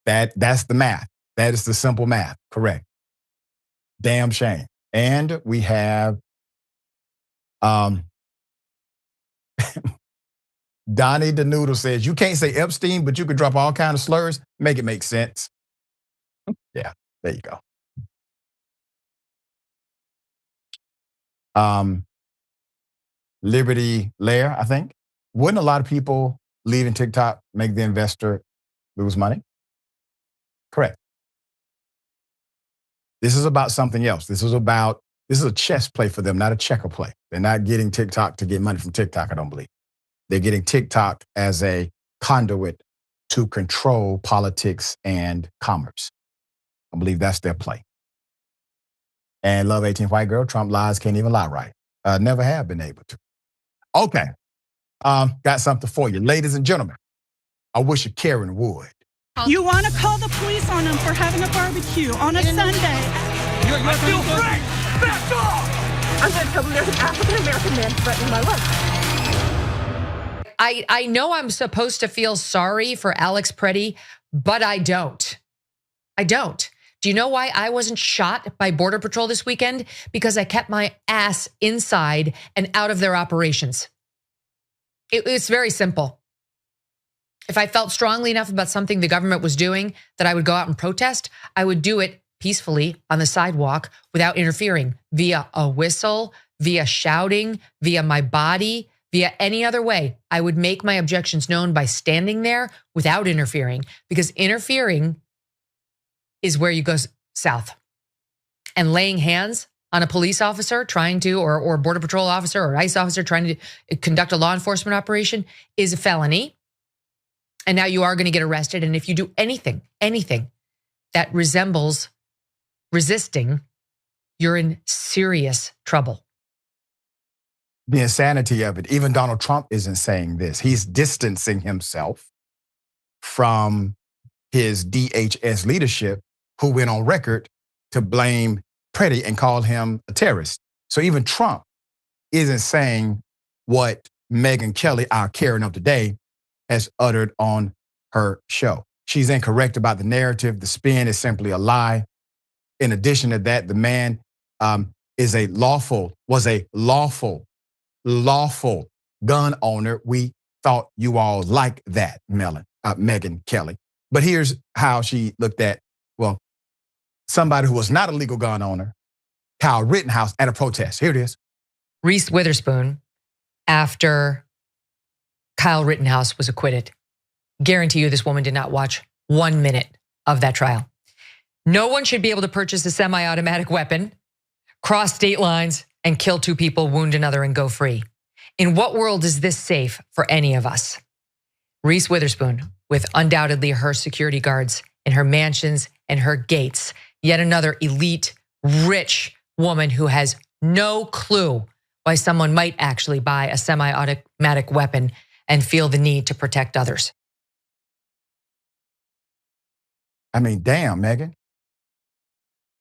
That's the math. That is the simple math. Correct. Damn shame. And we have Donnie the Noodle says, you can't say Epstein, but you could drop all kinds of slurs. Make it make sense. Yeah, there you go. Liberty Lair, I think. Wouldn't a lot of people leaving TikTok make the investor lose money? Correct. This is about something else. This is a chess play for them, not a checker play. They're not getting TikTok to get money from TikTok, I don't believe. They're getting TikTok as a conduit to control politics and commerce. I believe that's their play. And love 18 white girl, Trump lies, can't even lie right. Never have been able to. Okay, got something for you. Ladies and gentlemen, I wish a Karen would. You want to call the police on them for having a barbecue on a Sunday. I feel great! Back off! I'm going to tell them there's an African-American man threatening my life. I know I'm supposed to feel sorry for Alex Preddy, but I don't. I don't. Do you know why I wasn't shot by Border Patrol this weekend? Because I kept my ass inside and out of their operations. It's very simple. If I felt strongly enough about something the government was doing that I would go out and protest, I would do it peacefully on the sidewalk without interfering via a whistle, via shouting, via my body, via any other way. I would make my objections known by standing there without interfering, because interfering is where you go south. And laying hands on a police officer trying to, or Border Patrol officer or ICE officer trying to conduct a law enforcement operation is a felony. And now you are going to get arrested. And if you do anything that resembles resisting, you're in serious trouble. The insanity of it, even Donald Trump isn't saying this. He's distancing himself from his DHS leadership, who went on record to blame Preddy and call him a terrorist. So even Trump isn't saying what Megyn Kelly, our Karen of the day, has uttered on her show. She's incorrect about the narrative. The spin is simply a lie. In addition to that, the man was a lawful gun owner. We thought you all liked that, Megyn Kelly. But here's how she looked at, well, somebody who was not a legal gun owner, Kyle Rittenhouse, at a protest. Here it is. Reese Witherspoon, after Kyle Rittenhouse was acquitted. Guarantee you this woman did not watch 1 minute of that trial. No one should be able to purchase a semi-automatic weapon, cross state lines, and kill 2 people, wound another, and go free. In what world is this safe for any of us? Reese Witherspoon, with undoubtedly her security guards in her mansions and her gates, yet another elite, rich woman who has no clue why someone might actually buy a semi-automatic weapon and feel the need to protect others. I mean, damn, Megyn.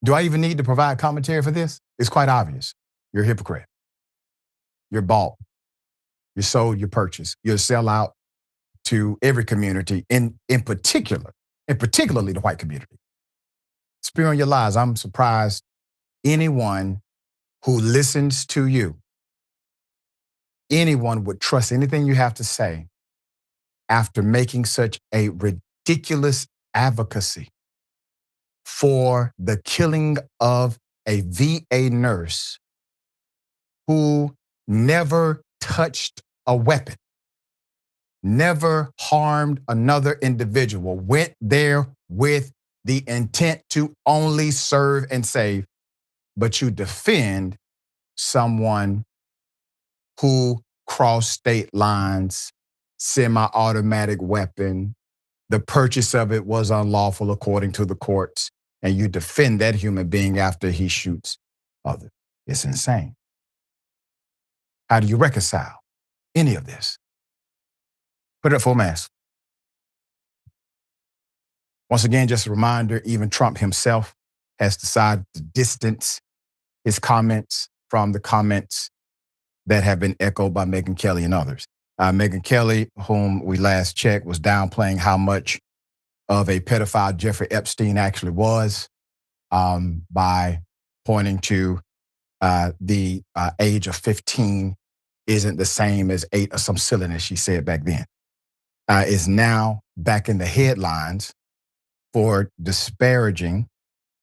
Do I even need to provide commentary for this? It's quite obvious. You're a hypocrite. You're bought. You're sold, you're purchased. You're a sellout to every community, in particular, and particularly the white community. Spear on your lies. I'm surprised anyone who listens to you, anyone would trust anything you have to say after making such a ridiculous advocacy for the killing of a VA nurse who never touched a weapon, never harmed another individual, went there with the intent to only serve and save, but you defend someone who crossed state lines, semi-automatic weapon, the purchase of it was unlawful according to the courts, and you defend that human being after he shoots others. It's insane. How do you reconcile any of this? Put it up for a mask. Once again, just a reminder, even Trump himself has decided to distance his comments from the comments that have been echoed by Megyn Kelly and others. Megyn Kelly, whom we last checked, was downplaying how much of a pedophile Jeffrey Epstein actually was by pointing to the age of 15 isn't the same as 8 or some silliness she said back then. Is now back in the headlines for disparaging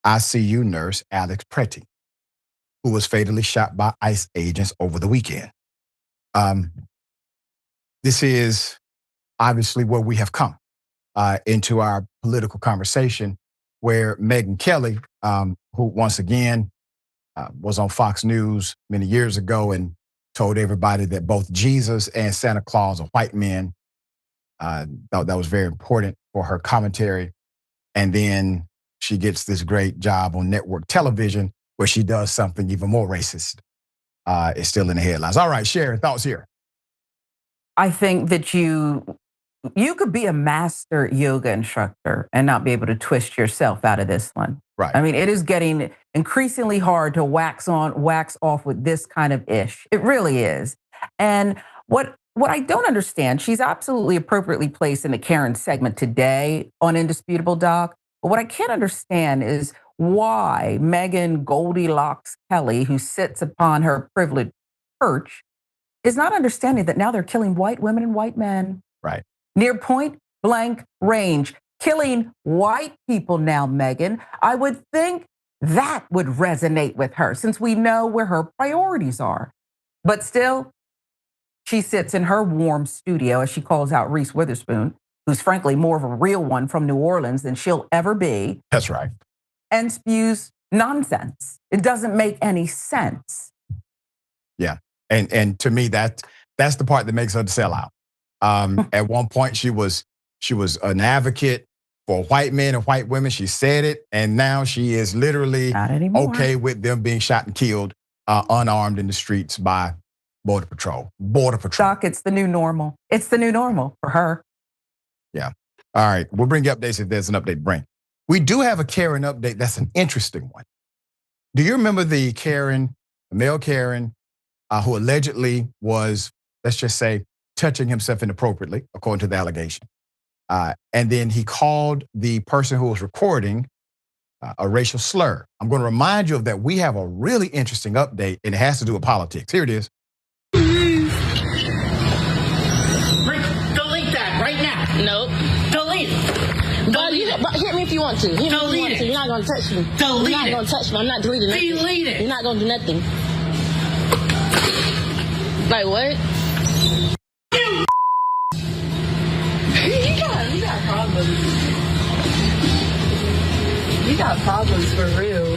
ICU nurse Alex Pretty, who was fatally shot by ICE agents over the weekend. This is obviously where we have come into our political conversation, where Megyn Kelly, who once again was on Fox News many years ago and told everybody that both Jesus and Santa Claus are white men. Thought that was very important for her commentary. And then she gets this great job on network television where she does something even more racist. It's still in the headlines. All right, Sharon, thoughts here. I think that you could be a master yoga instructor and not be able to twist yourself out of this one. Right. I mean, it is getting increasingly hard to wax on, wax off with this kind of ish. It really is. And what I don't understand, she's absolutely appropriately placed in the Karen segment today on Indisputable Doc. But what I can't understand is why Megyn Goldilocks Kelly, who sits upon her privileged perch, is not understanding that now they're killing white women and white men. Right. Near point blank range. Killing white people now, Megyn. I would think that would resonate with her since we know where her priorities are. But still, she sits in her warm studio, as she calls out Reese Witherspoon, who's frankly more of a real one from New Orleans than she'll ever be. That's right. And spews nonsense. It doesn't make any sense. Yeah. And to me, that's the part that makes her the sellout. At one point, she was an advocate for white men and white women. She said it, and now she is literally okay with them being shot and killed unarmed in the streets by Border Patrol. Doc, it's the new normal. It's the new normal for her. Yeah. All right. We'll bring you updates if there's an update to bring. We do have a Karen update. That's an interesting one. Do you remember the male Karen, who allegedly was, let's just say, touching himself inappropriately, according to the allegation? And then he called the person who was recording a racial slur. I'm going to remind you of that. We have a really interesting update, and it has to do with politics. Here it is. Delete that right now. Nope. Delete it. Hit me if you want to. Hit me if you want to. You're not going to touch me. Delete You're not going to touch me. I'm not deleting nothing. Delete it. You're not going to do nothing. Like what? You got problems. You got problems for real.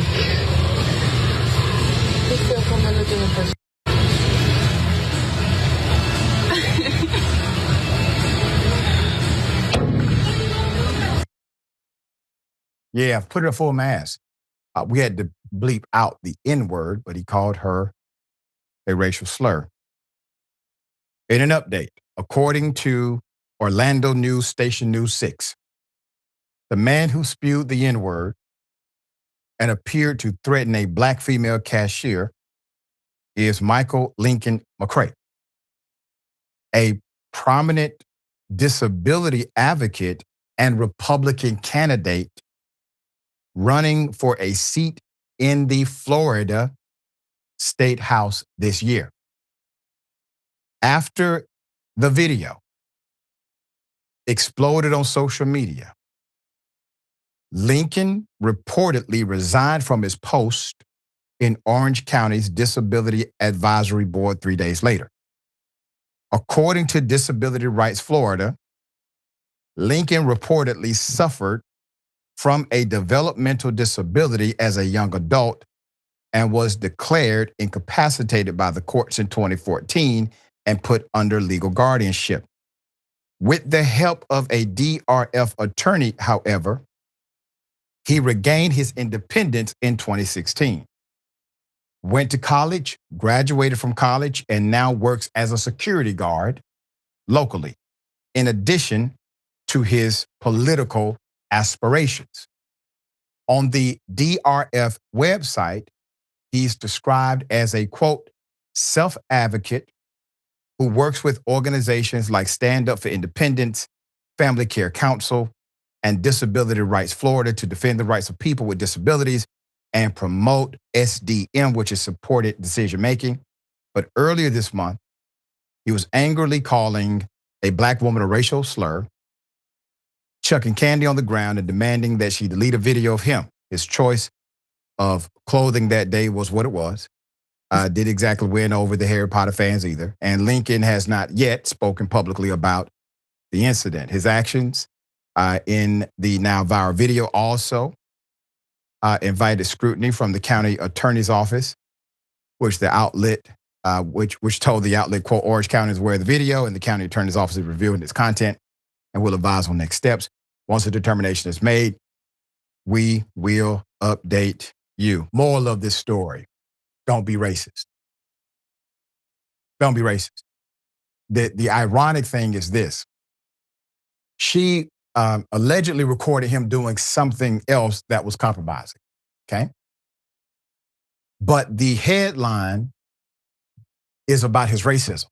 You still coming looking for Yeah, put it a full mask. We had to bleep out the N-word, but he called her a racial slur. In an update, according to Orlando news station News 6, the man who spewed the N-word and appeared to threaten a black female cashier is Michael Lincoln McCray, a prominent disability advocate and Republican candidate running for a seat in the Florida State House this year. After the video exploded on social media, Lincoln reportedly resigned from his post in Orange County's Disability Advisory Board 3 days later. According to Disability Rights Florida, Lincoln reportedly suffered from a developmental disability as a young adult and was declared incapacitated by the courts in 2014 and put under legal guardianship. With the help of a DRF attorney, however, he regained his independence in 2016. Went to college, graduated from college, and now works as a security guard locally, in addition to his political aspirations. On the DRF website, he's described as a, quote, self-advocate who works with organizations like Stand Up for Independence, Family Care Council, and Disability Rights Florida to defend the rights of people with disabilities and promote SDM, which is supported decision-making. But earlier this month, he was angrily calling a black woman a racial slur, chucking candy on the ground and demanding that she delete a video of him. His choice of clothing that day was what it was. Did exactly win over the Harry Potter fans either. And Lincoln has not yet spoken publicly about the incident. His actions in the now viral video also invited scrutiny from the county attorney's office, which the outlet, which told the outlet, quote, Orange County is aware of the video and the county attorney's office is reviewing its content and will advise on next steps. Once a determination is made, we will update you. Moral of this story, don't be racist. Don't be racist. The ironic thing is this. She allegedly recorded him doing something else that was compromising, okay? But the headline is about his racism.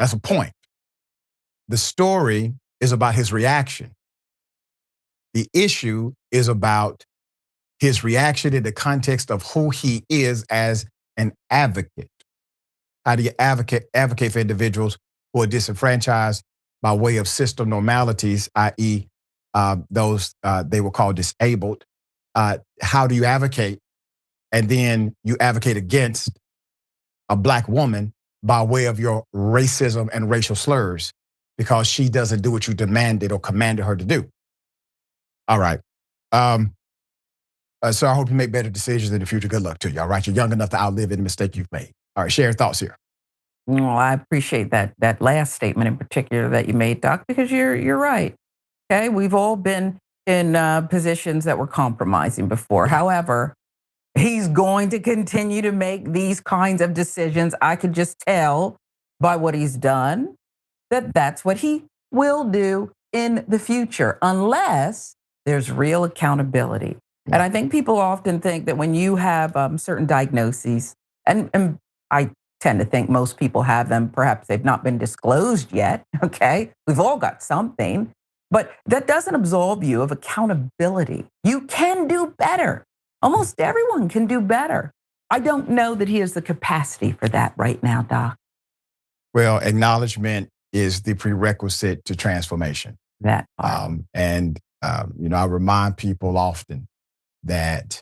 That's a point. The story is about his reaction. The issue is about his reaction in the context of who he is as an advocate. How do you advocate for individuals who are disenfranchised by way of system normalities, i.e. Those they were called disabled? How do you advocate? And then you advocate against a black woman by way of your racism and racial slurs because she doesn't do what you demanded or commanded her to do. All right. So I hope you make better decisions in the future. Good luck to you. All right. You're young enough to outlive any mistake you've made. All right. Share your thoughts here. Well, I appreciate that last statement in particular that you made, Doc, because you're right. Okay. We've all been in positions that were compromising before. However, he's going to continue to make these kinds of decisions. I could just tell by what he's done that that's what he will do in the future, unless there's real accountability. And I think people often think that when you have certain diagnoses, and I tend to think most people have them. Perhaps they've not been disclosed yet, okay? We've all got something, but that doesn't absolve you of accountability. You can do better. Almost everyone can do better. I don't know that he has the capacity for that right now, Doc. Well, acknowledgement is the prerequisite to transformation. That I remind people often that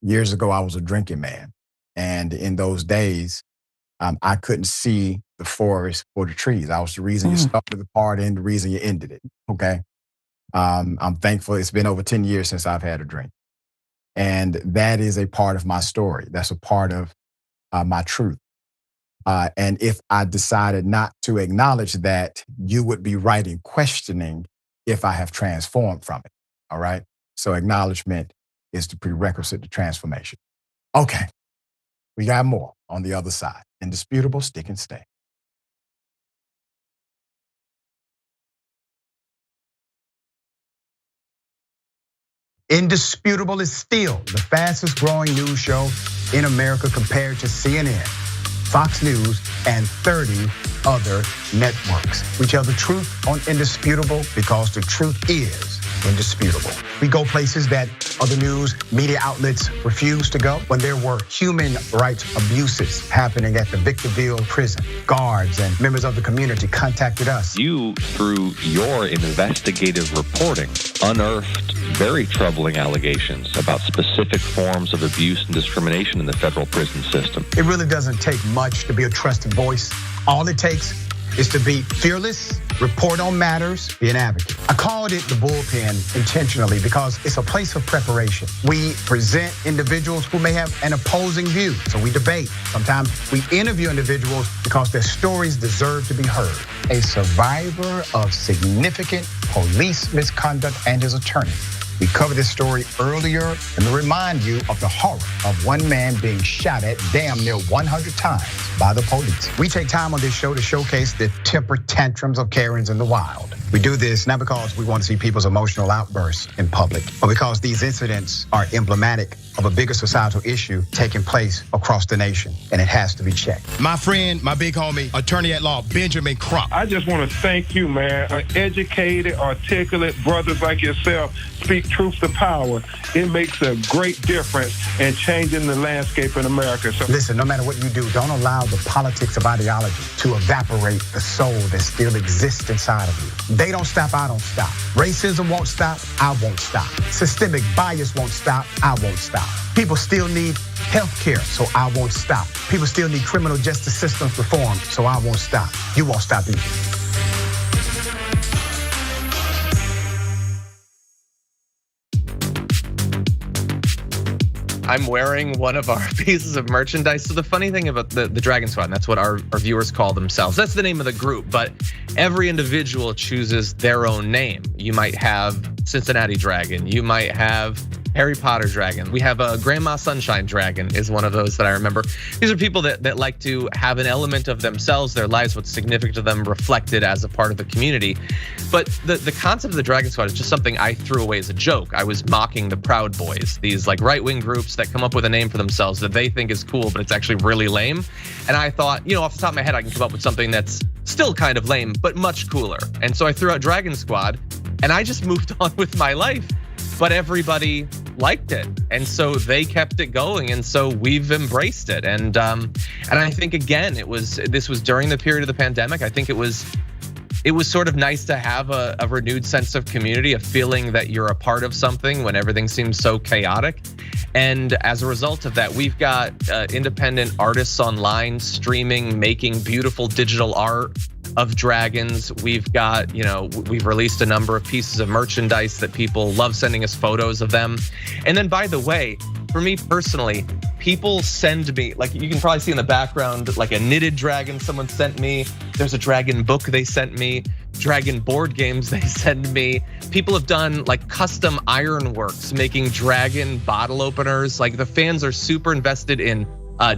years ago I was a drinking man, and in those days I couldn't see the forest for the trees. I was the reason you started the party and the reason you ended it. Okay, I'm thankful. It's been over 10 years since I've had a drink, and that is a part of my story. That's a part of my truth. And if I decided not to acknowledge that, you would be right in questioning if I have transformed from it. All right. So acknowledgement is the prerequisite to transformation. Okay. We got more on the other side. Indisputable, stick and stay. Indisputable is still the fastest growing news show in America compared to CNN, Fox News, and 30 other networks. We tell the truth on Indisputable because the truth is indisputable. We go places that other news media outlets refuse to go. When there were human rights abuses happening at the Victorville prison, guards and members of the community contacted us. You, through your investigative reporting, unearthed very troubling allegations about specific forms of abuse and discrimination in the federal prison system. It really doesn't take much to be a trusted voice. All it takes is to be fearless, report on matters, be an advocate. I called it the bullpen intentionally because it's a place of preparation. We present individuals who may have an opposing view, so we debate. Sometimes we interview individuals because their stories deserve to be heard. A survivor of significant police misconduct and his attorney. We covered this story earlier, and to remind you of the horror of one man being shot at damn near 100 times by the police. We take time on this show to showcase the temper tantrums of Karens in the wild. We do this not because we want to see people's emotional outbursts in public, but because these incidents are emblematic of a bigger societal issue taking place across the nation, and it has to be checked. My friend, my big homie, attorney at law, Benjamin Crump. I just want to thank you, man. Educated, articulate brothers like yourself speak truth to power. It makes a great difference in changing the landscape in America. So listen, no matter what you do, don't allow the politics of ideology to evaporate the soul that still exists inside of you. They don't stop, I don't stop. Racism won't stop, I won't stop. Systemic bias won't stop, I won't stop. People still need health care, so I won't stop. People still need criminal justice systems reform, so I won't stop. You won't stop either. I'm wearing one of our pieces of merchandise. So the funny thing about the Dragon Squad, and that's what our viewers call themselves. That's the name of the group, but every individual chooses their own name. You might have Cincinnati Dragon. You might have Harry Potter Dragon. We have a Grandma Sunshine Dragon is one of those that I remember. These are people that like to have an element of themselves, their lives, what's significant to them reflected as a part of the community. But the concept of the Dragon Squad is just something I threw away as a joke. I was mocking the Proud Boys, these like right-wing groups that come up with a name for themselves that they think is cool, but it's actually really lame. And I thought, off the top of my head, I can come up with something that's still kind of lame, but much cooler. And so I threw out Dragon Squad and I just moved on with my life. But everybody liked it, and so they kept it going, and so we've embraced it. And I think again, this was during the period of the pandemic. I think it was sort of nice to have a renewed sense of community, a feeling that you're a part of something when everything seems so chaotic. And as a result of that, we've got independent artists online streaming, making beautiful digital art of dragons. We've got, we've released a number of pieces of merchandise that people love sending us photos of them. And then, by the way, for me personally, people send me, like you can probably see in the background, like a knitted dragon someone sent me. There's a dragon book they sent me, dragon board games they send me. People have done like custom ironworks, making dragon bottle openers. Like the fans are super invested in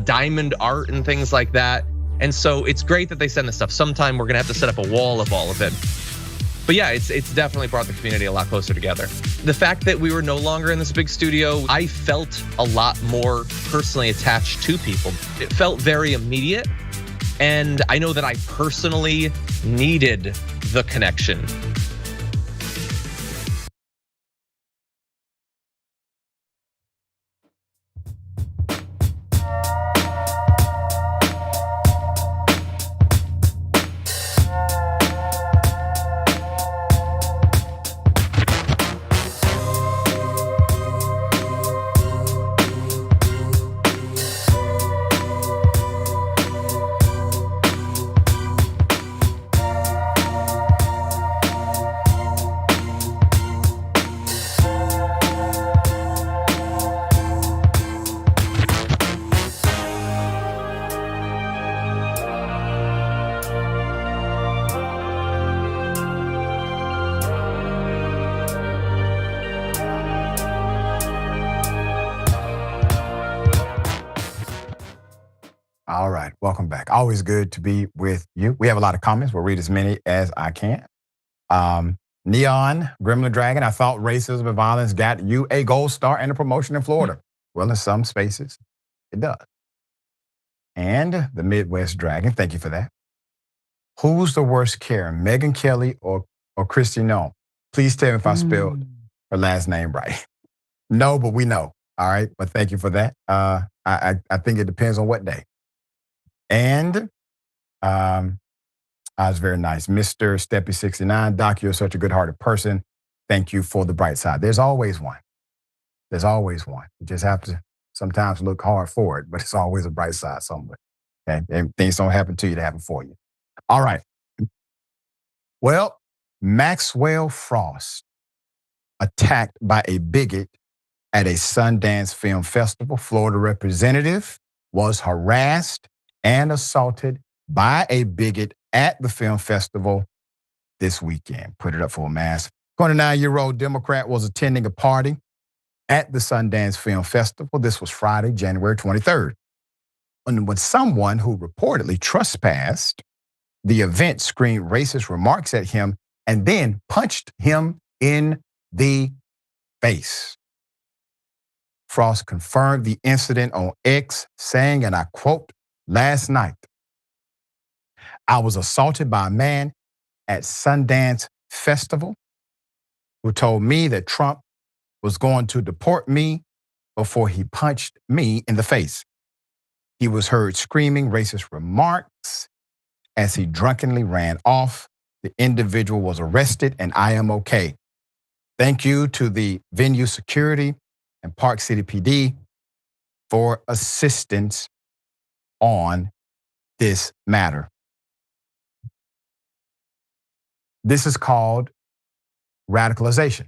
diamond art and things like that. And so it's great that they send this stuff. Sometime we're gonna have to set up a wall of all of it. But yeah, it's definitely brought the community a lot closer together. The fact that we were no longer in this big studio, I felt a lot more personally attached to people. It felt very immediate. And I know that I personally needed the connection. All right, welcome back. Always good to be with you. We have a lot of comments. We'll read as many as I can. Neon, Gremlin Dragon, I thought racism and violence got you a gold star and a promotion in Florida. Well, in some spaces, it does. And the Midwest Dragon, thank you for that. Who's the worst Karen, Megyn Kelly or Christy Nome? Please tell me if I spelled her last name right. No, but we know. All right, but thank you for that. I think it depends on what day. And was very nice. Mr. Steppy69, Doc, you're such a good-hearted person. Thank you for the bright side. There's always one. There's always one. You just have to sometimes look hard for it, but it's always a bright side somewhere. Okay? And things don't happen to you, they happen for you. All right. Well, Maxwell Frost attacked by a bigot at a Sundance Film Festival. Florida representative was harassed and assaulted by a bigot at the film festival this weekend. Put it up for a mass. 29-year-old Democrat was attending a party at the Sundance Film Festival. This was Friday, January 23rd. And when someone who reportedly trespassed the event screamed racist remarks at him and then punched him in the face. Frost confirmed the incident on X, saying, and I quote, "Last night, I was assaulted by a man at Sundance Festival who told me that Trump was going to deport me before he punched me in the face. He was heard screaming racist remarks as he drunkenly ran off. The individual was arrested and I am okay. Thank you to the venue security and Park City PD for assistance on this matter." This is called radicalization.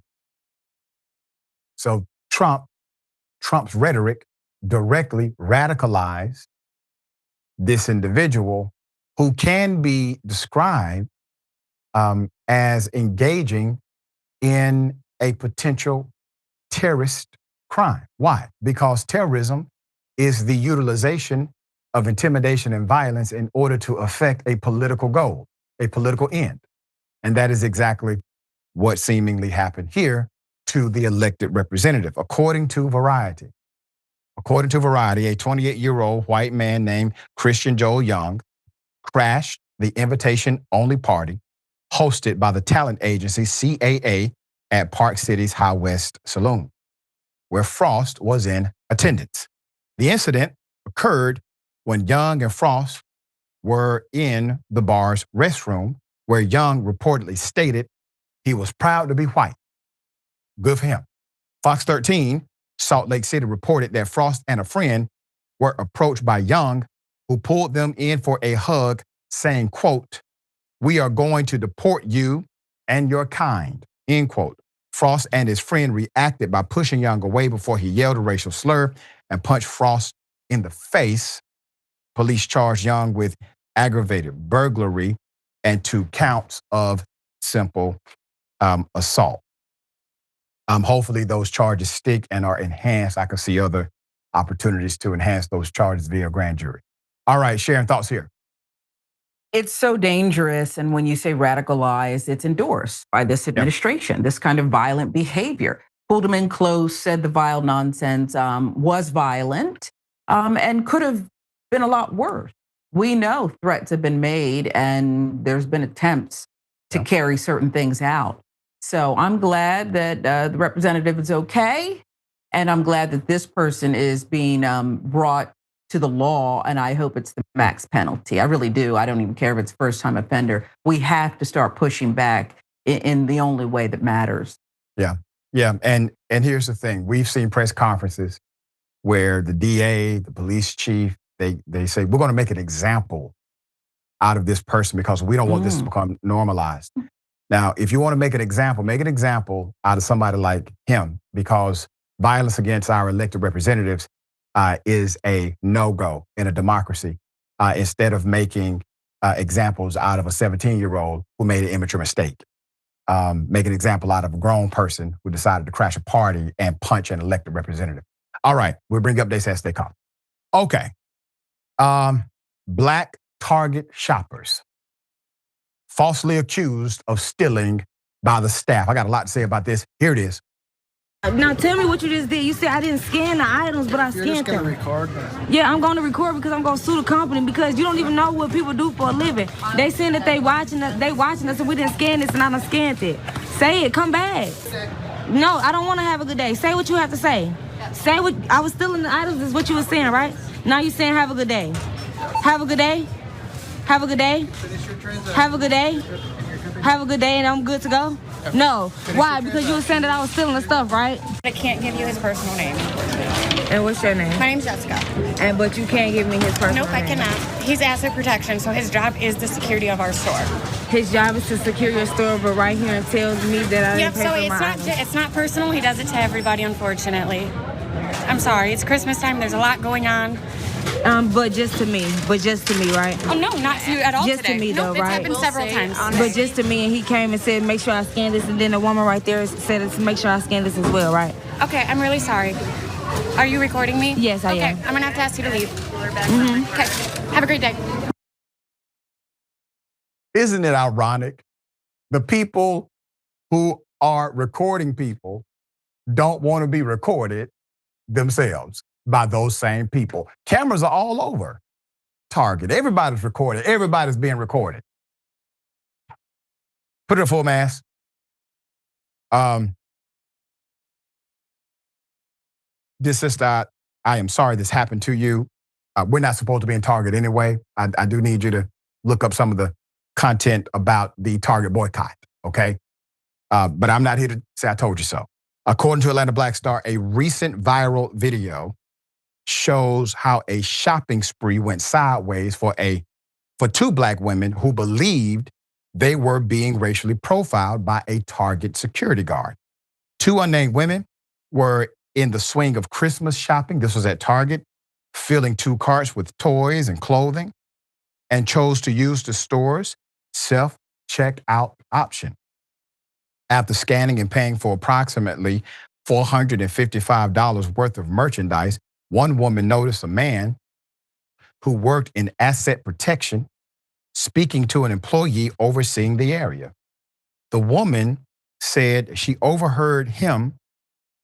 So Trump's rhetoric directly radicalized this individual who can be described as engaging in a potential terrorist crime. Why? Because terrorism is the utilization of intimidation and violence in order to affect a political goal, a political end. And that is exactly what seemingly happened here to the elected representative. According to Variety, a 28-year-old white man named Christian Joel Young crashed the invitation-only party hosted by the talent agency CAA at Park City's High West Saloon, where Frost was in attendance. The incident occurred when Young and Frost were in the bar's restroom, where Young reportedly stated he was proud to be white. Good for him. Fox 13, Salt Lake City, reported that Frost and a friend were approached by Young, who pulled them in for a hug, saying, quote, "We are going to deport you and your kind," end quote. Frost and his friend reacted by pushing Young away before he yelled a racial slur and punched Frost in the face. Police charged Young with aggravated burglary and 2 counts of simple assault. Hopefully those charges stick and are enhanced. I can see other opportunities to enhance those charges via grand jury. All right, sharing thoughts here. It's so dangerous. And when you say radicalized, it's endorsed by this administration, this kind of violent behavior. Pulled him in close, said the vile nonsense was violent and could have been a lot worse. We know threats have been made and there's been attempts to carry certain things out. So I'm glad that the representative is okay. And I'm glad that this person is being brought to the law, and I hope it's the max penalty. I really do. I don't even care if it's first-time offender. We have to start pushing back in the only way that matters. Yeah, and here's the thing. We've seen press conferences where the DA, the police chief, they say, we're gonna make an example out of this person because we don't want this to become normalized. Now, if you wanna make an example out of somebody like him, because violence against our elected representatives is a no-go in a democracy, instead of making examples out of a 17-year-old who made an immature mistake. Make an example out of a grown person who decided to crash a party and punch an elected representative. All right, we'll bring updates as they come. Okay, Black Target shoppers falsely accused of stealing by the staff. I got a lot to say about this. Here it is. Now tell me what you just did. You said I didn't scan the items, but I scanned them. You're just gonna record that? Yeah, I'm gonna record because I'm gonna sue the company because you don't even know what people do for a living. They saying that they watching us and we didn't scan this and I done scanned it. Say it, come back. No, I don't wanna have a good day. Say what you have to say. Say what, I was stealing the items is what you were saying, right? Now you saying have a good day. Have a good day. Have a good day. Have a good day. Have a good day and I'm good to go? No. Why? Because you were saying that I was stealing the stuff, right? I can't give you his personal name. And what's your name? My name's Jessica. But you can't give me his personal name? Nope, I cannot. He's asset protection, so his job is the security of our store. His job is to secure your store, but right here it tells me that I didn't pay for my items. It's not personal. He does it to everybody, unfortunately. I'm sorry. It's Christmas time. There's a lot going on. But just to me, right? Oh, no, not to you at all just today. Just to me, though, right? It's happened several times. But just to me, and he came and said, make sure I scan this, and then the woman right there said, make sure I scan this as well, right? Okay, I'm really sorry. Are you recording me? Yes, I am. Okay, I'm going to have to ask you to leave. Okay, have a great day. Isn't it ironic? The people who are recording people don't want to be recorded themselves by those same people. Cameras are all over Target. Everybody's recorded. Everybody's being recorded. Put it at full mass. Dear sister, I am sorry this happened to you. We're not supposed to be in Target anyway. I do need you to look up some of the content about the Target boycott, okay? But I'm not here to say I told you so. According to Atlanta Black Star, a recent viral video shows how a shopping spree went sideways for two Black women who believed they were being racially profiled by a Target security guard. Two unnamed women were in the swing of Christmas shopping. This was at Target, filling 2 carts with toys and clothing, and chose to use the store's self-checkout option. After scanning and paying for approximately $455 worth of merchandise, one woman noticed a man who worked in asset protection speaking to an employee overseeing the area. The woman said she overheard him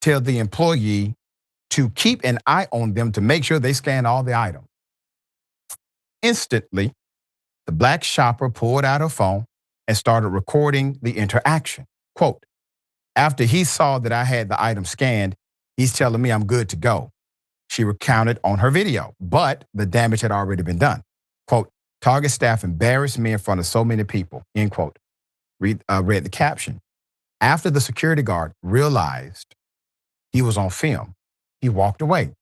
tell the employee to keep an eye on them to make sure they scan all the items. Instantly, the Black shopper pulled out her phone and started recording the interaction. Quote, after he saw that I had the item scanned, he's telling me I'm good to go. She recounted on her video, but the damage had already been done. Quote, Target staff embarrassed me in front of so many people, end quote. Read the caption. After the security guard realized he was on film, he walked away.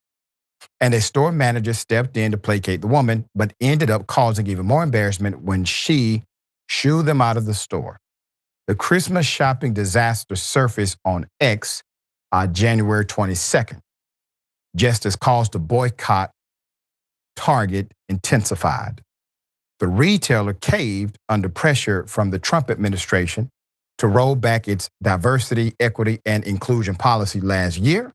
And a store manager stepped in to placate the woman, but ended up causing even more embarrassment when she shooed them out of the store. The Christmas shopping disaster surfaced on X January 22nd, just as calls to boycott Target intensified. The retailer caved under pressure from the Trump administration to roll back its diversity, equity, and inclusion policy last year,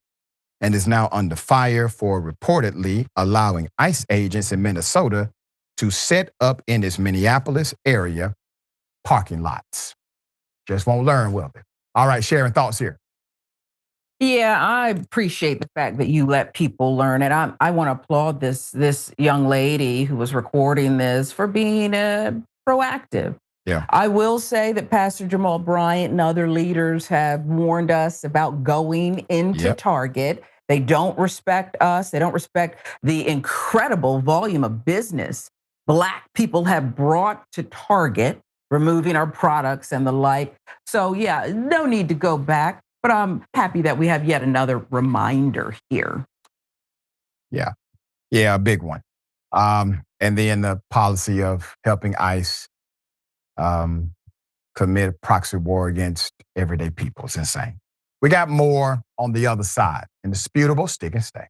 and is now under fire for reportedly allowing ICE agents in Minnesota to set up in this Minneapolis area parking lots. Just won't learn, will they? All right, sharing thoughts here. Yeah, I appreciate the fact that you let people learn it. I want to applaud this young lady who was recording this for being proactive. Yeah. I will say that Pastor Jamal Bryant and other leaders have warned us about going into Target. They don't respect us. They don't respect the incredible volume of business Black people have brought to Target, removing our products and the like. So yeah, no need to go back, but I'm happy that we have yet another reminder here. Yeah, a big one. And then the policy of helping ICE commit a proxy war against everyday people. It's insane. We got more on the other side. Indisputable, stick and stay.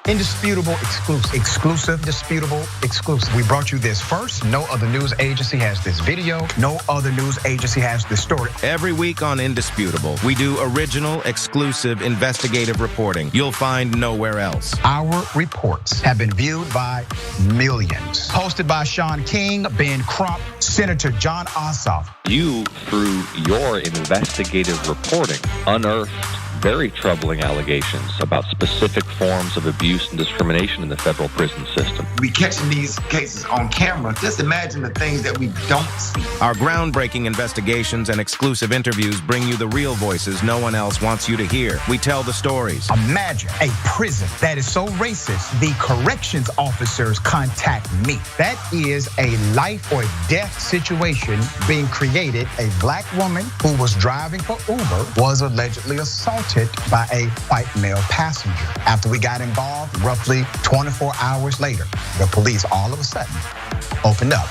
Indisputable, exclusive, disputable, exclusive. We brought you this first. No other news agency has this video. No other news agency has this story. Every week on Indisputable, we do original, exclusive, investigative reporting you'll find nowhere else. Our reports have been viewed by millions. Hosted by Sean King, Ben Crump, Senator John Ossoff. You, through your investigative reporting, unearthed very troubling allegations about specific forms of abuse and discrimination in the federal prison system. We catching these cases on camera. Just imagine the things that we don't see. Our groundbreaking investigations and exclusive interviews bring you the real voices no one else wants you to hear. We tell the stories. Imagine a prison that is so racist, the corrections officers contact me. That is a life or death situation being created. A Black woman who was driving for Uber was allegedly assaulted by a white male passenger. After we got involved, roughly 24 hours later, the police all of a sudden opened up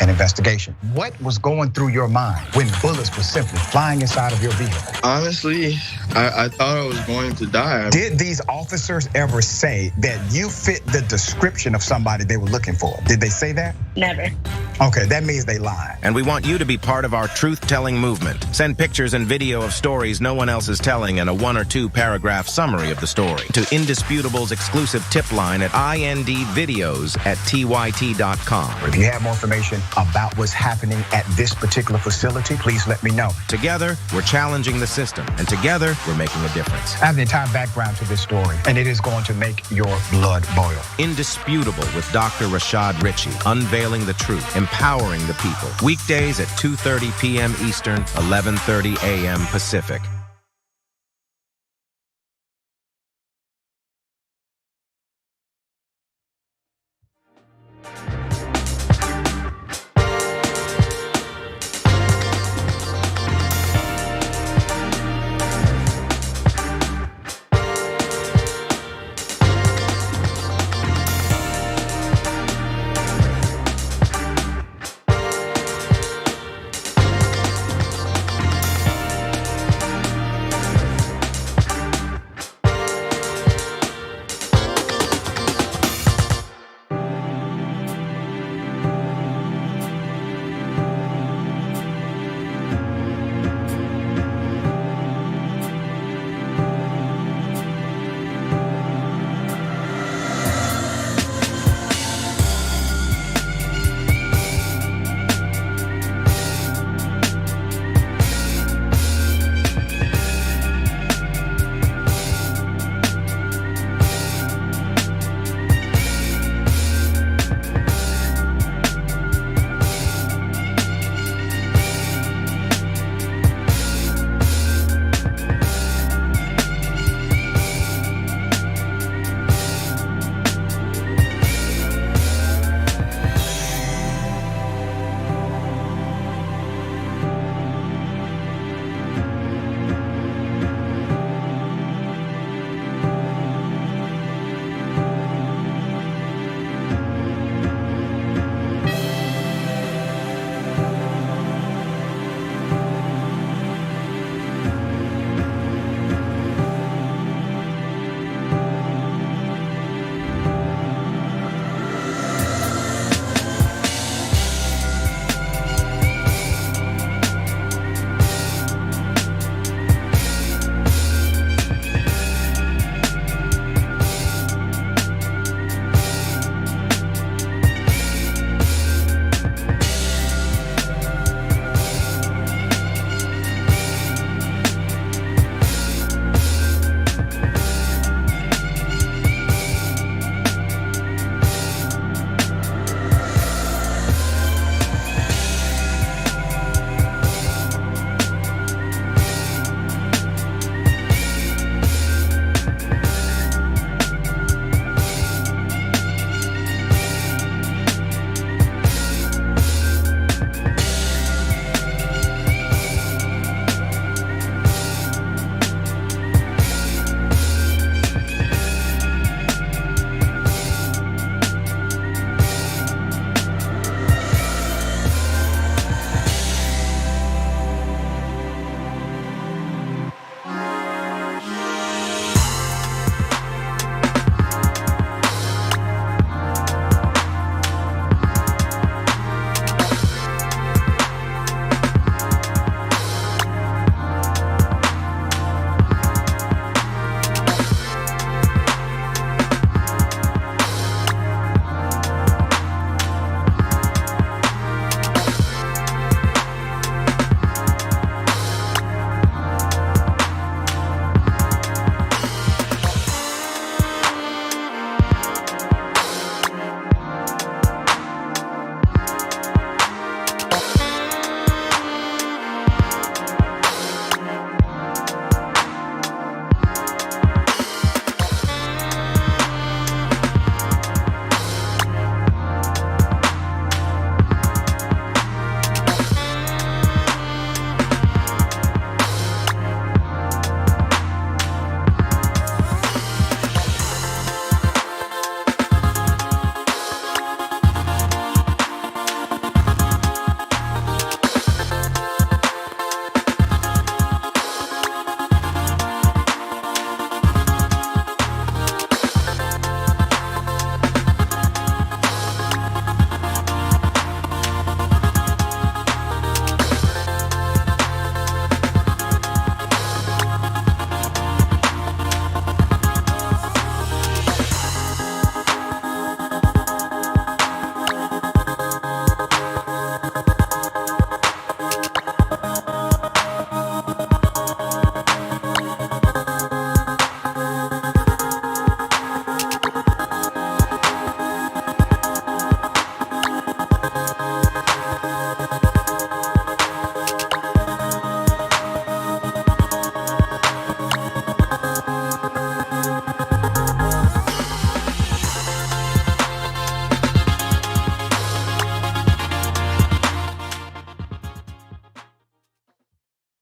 an investigation. What was going through your mind when bullets were simply flying inside of your vehicle? Honestly, I thought I was going to die. Did these officers ever say that you fit the description of somebody they were looking for? Did they say that? Never. Okay, that means they lied. And we want you to be part of our truth-telling movement. Send pictures and video of stories no one else is telling and a 1 or 2 paragraph summary of the story to Indisputable's exclusive tip line at indvideos@tyt.com. If you have more information about what's happening at this particular facility, please let me know. Together, we're challenging the system, and together, we're making a difference. I have the entire background to this story, and it is going to make your blood boil. Indisputable with Dr. Rashad Ritchie, unveiling the truth, empowering the people. Weekdays at 2:30 p.m. Eastern, 11:30 a.m. Pacific.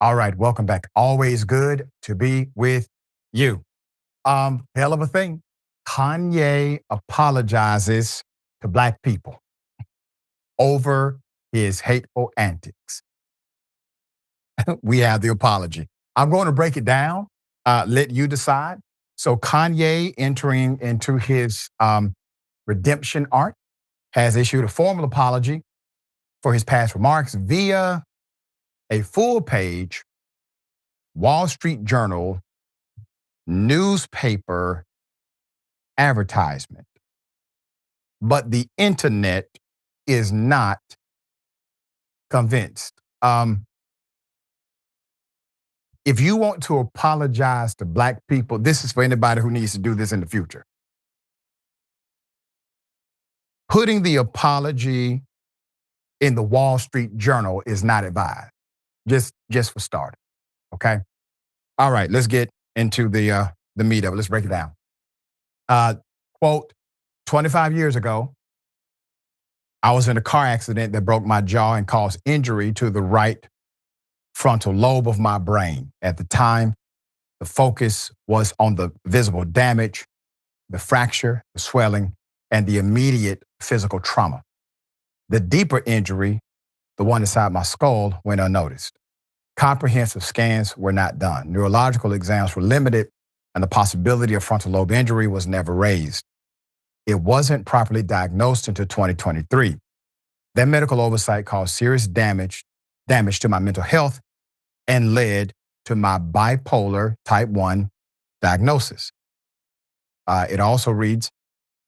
All right, welcome back. Always good to be with you. Hell of a thing. Kanye apologizes to Black people over his hateful antics. We have the apology. I'm going to break it down, let you decide. So Kanye, entering into his redemption arc, has issued a formal apology for his past remarks via a full-page Wall Street Journal newspaper advertisement. But the internet is not convinced. If you want to apologize to Black people, this is for anybody who needs to do this in the future. Putting the apology in the Wall Street Journal is not advised. Just for starters, okay? All right, let's get into the meat of it. Let's break it down. Quote, 25 years ago, I was in a car accident that broke my jaw and caused injury to the right frontal lobe of my brain. At the time, the focus was on the visible damage, the fracture, the swelling, and the immediate physical trauma. The deeper injury, the one inside my skull, went unnoticed. Comprehensive scans were not done. Neurological exams were limited, and the possibility of frontal lobe injury was never raised. It wasn't properly diagnosed until 2023. That medical oversight caused serious damage to my mental health and led to my bipolar type 1 diagnosis. It also reads,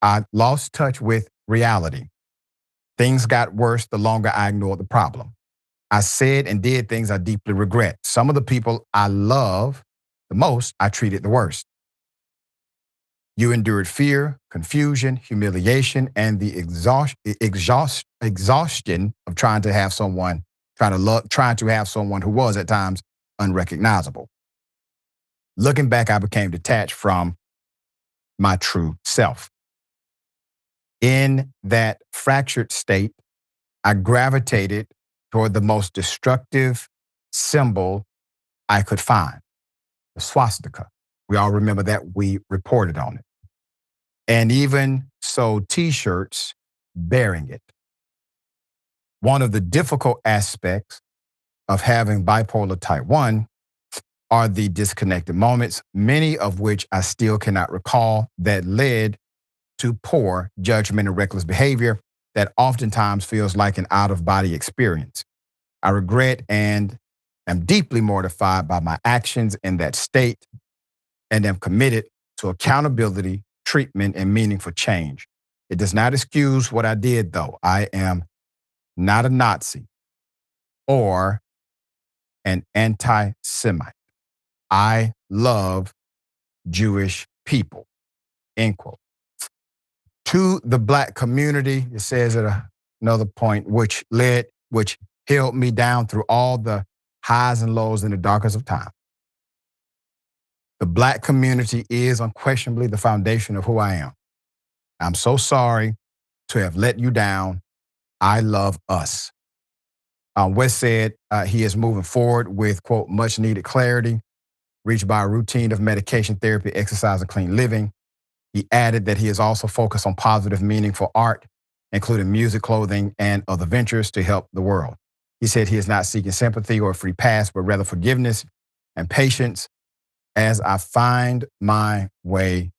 I lost touch with reality. Things got worse the longer I ignored the problem. I said and did things I deeply regret. Some of the people I love the most, I treated the worst. You endured fear, confusion, humiliation, and the exhaustion of trying to have someone who was at times unrecognizable. Looking back, I became detached from my true self. In that fractured state, I gravitated toward the most destructive symbol I could find, the swastika. We all remember that. We reported on it. And even sold T-shirts bearing it. One of the difficult aspects of having bipolar type 1 are the disconnected moments, many of which I still cannot recall, that led to poor judgment and reckless behavior that oftentimes feels like an out-of-body experience. I regret and am deeply mortified by my actions in that state and am committed to accountability, treatment, and meaningful change. It does not excuse what I did, though. I am not a Nazi or an anti-Semite. I love Jewish people, end quote. To the Black community, it says at another point, which held me down through all the highs and lows in the darkest of time. The Black community is unquestionably the foundation of who I am. I'm so sorry to have let you down. I love us. West said he is moving forward with, quote, much needed clarity, reached by a routine of medication therapy, exercise, and clean living. He added that he is also focused on positive, meaningful art, including music, clothing, and other ventures to help the world. He said he is not seeking sympathy or a free pass, but rather forgiveness and patience as I find my way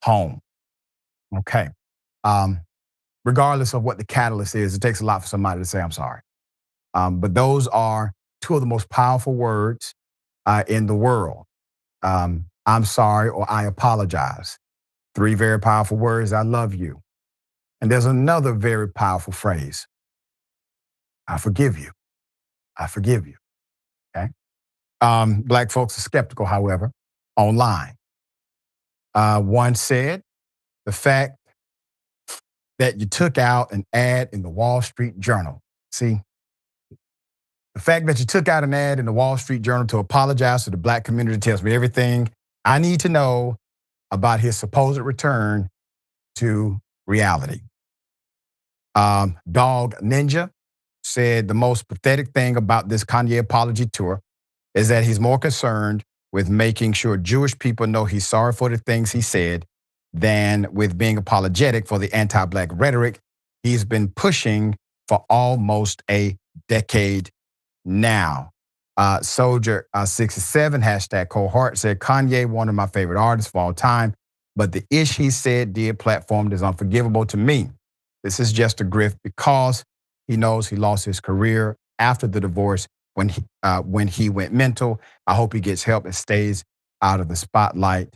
home. Okay. Regardless of what the catalyst is, it takes a lot for somebody to say, I'm sorry. But those are two of the most powerful words in the world. I'm sorry, or I apologize. Three very powerful words, I love you. And there's another very powerful phrase, I forgive you. I forgive you, okay? Black folks are skeptical, however, online. One said, the fact that you took out an ad in the Wall Street Journal. See, the fact that you took out an ad in the Wall Street Journal to apologize to the Black community tells me everything I need to know about his supposed return to reality. Dog Ninja said the most pathetic thing about this Kanye apology tour is that he's more concerned with making sure Jewish people know he's sorry for the things he said than with being apologetic for the anti-Black rhetoric he's been pushing for almost a decade now. Soldier 67, hashtag cohort, said, Kanye, one of my favorite artists of all time, but the ish he said did platformed is unforgivable to me. This is just a grift because he knows he lost his career after the divorce when he went mental. I hope he gets help and stays out of the spotlight.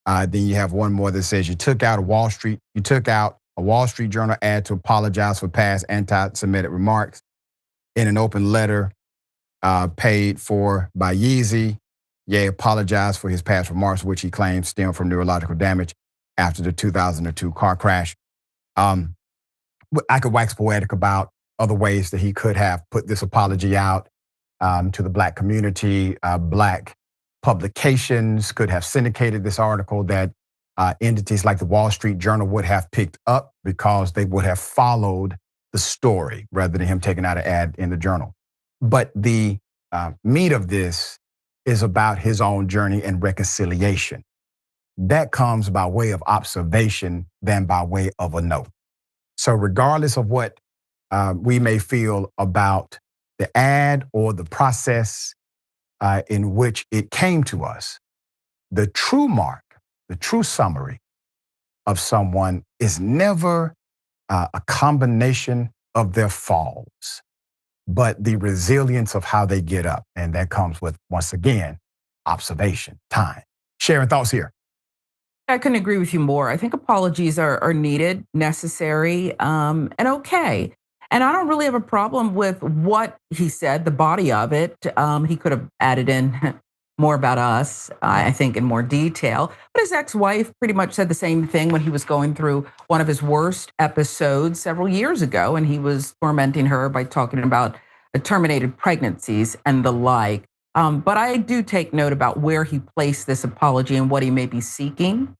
Then you have one more that says, you took out a Wall Street Journal ad to apologize for past anti-Semitic remarks in an open letter paid for by Yeezy. Ye apologized for his past remarks, which he claims stem from neurological damage after the 2002 car crash. I could wax poetic about other ways that he could have put this apology out to the Black community. Black publications could have syndicated this article that entities like the Wall Street Journal would have picked up because they would have followed the story rather than him taking out an ad in the journal. But the meat of this is about his own journey and reconciliation. That comes by way of observation than by way of a note. So regardless of what we may feel about the ad or the process in which it came to us, the true mark, the true summary of someone is never a combination of their falls, but the resilience of how they get up. And that comes with, once again, observation, time. Sharing thoughts here. I couldn't agree with you more. I think apologies are needed, necessary, and okay. And I don't really have a problem with what he said, the body of it. He could have added in more about us, I think, in more detail. But his ex-wife pretty much said the same thing when he was going through one of his worst episodes several years ago, and he was tormenting her by talking about terminated pregnancies and the like. But I do take note about where he placed this apology and what he may be seeking.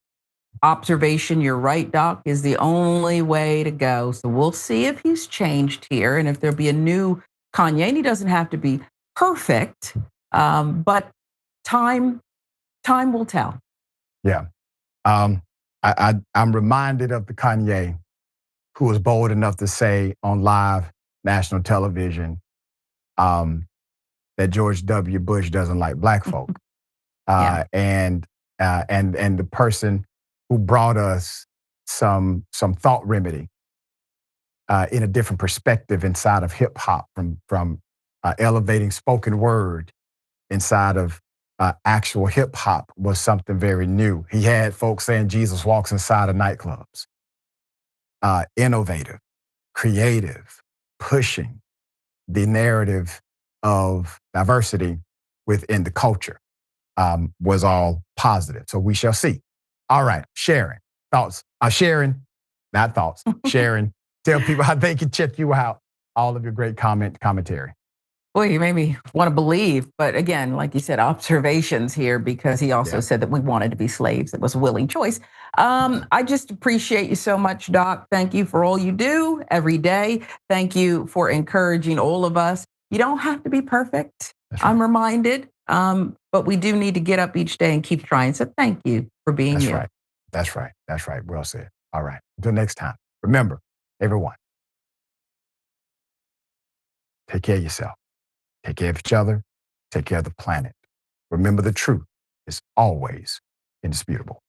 Observation, you're right, Doc, is the only way to go. So we'll see if he's changed here and if there'll be a new Kanye. And he doesn't have to be perfect, but time will tell. Yeah. I'm reminded of the Kanye who was bold enough to say on live national television that George W. Bush doesn't like Black folk. And the person who brought us some thought remedy in a different perspective inside of hip hop, from elevating spoken word inside of actual hip hop, was something very new. He had folks saying Jesus walks inside of nightclubs. Innovative, creative, pushing the narrative of diversity within the culture was all positive. So we shall see. All right, Sharon, thoughts. Sharon, not thoughts. Sharon, tell people how they can check you out. All of your great commentary. Boy, you made me want to believe. But again, like you said, observations here, because he also said that we wanted to be slaves. It was a willing choice. I just appreciate you so much, Doc. Thank you for all you do every day. Thank you for encouraging all of us. You don't have to be perfect. Right. I'm reminded, but we do need to get up each day and keep trying. So thank you for being here. Right. That's right. That's right. Well said. All right. Until next time, remember, everyone, take care of yourself. Take care of each other. Take care of the planet. Remember, the truth is always indisputable.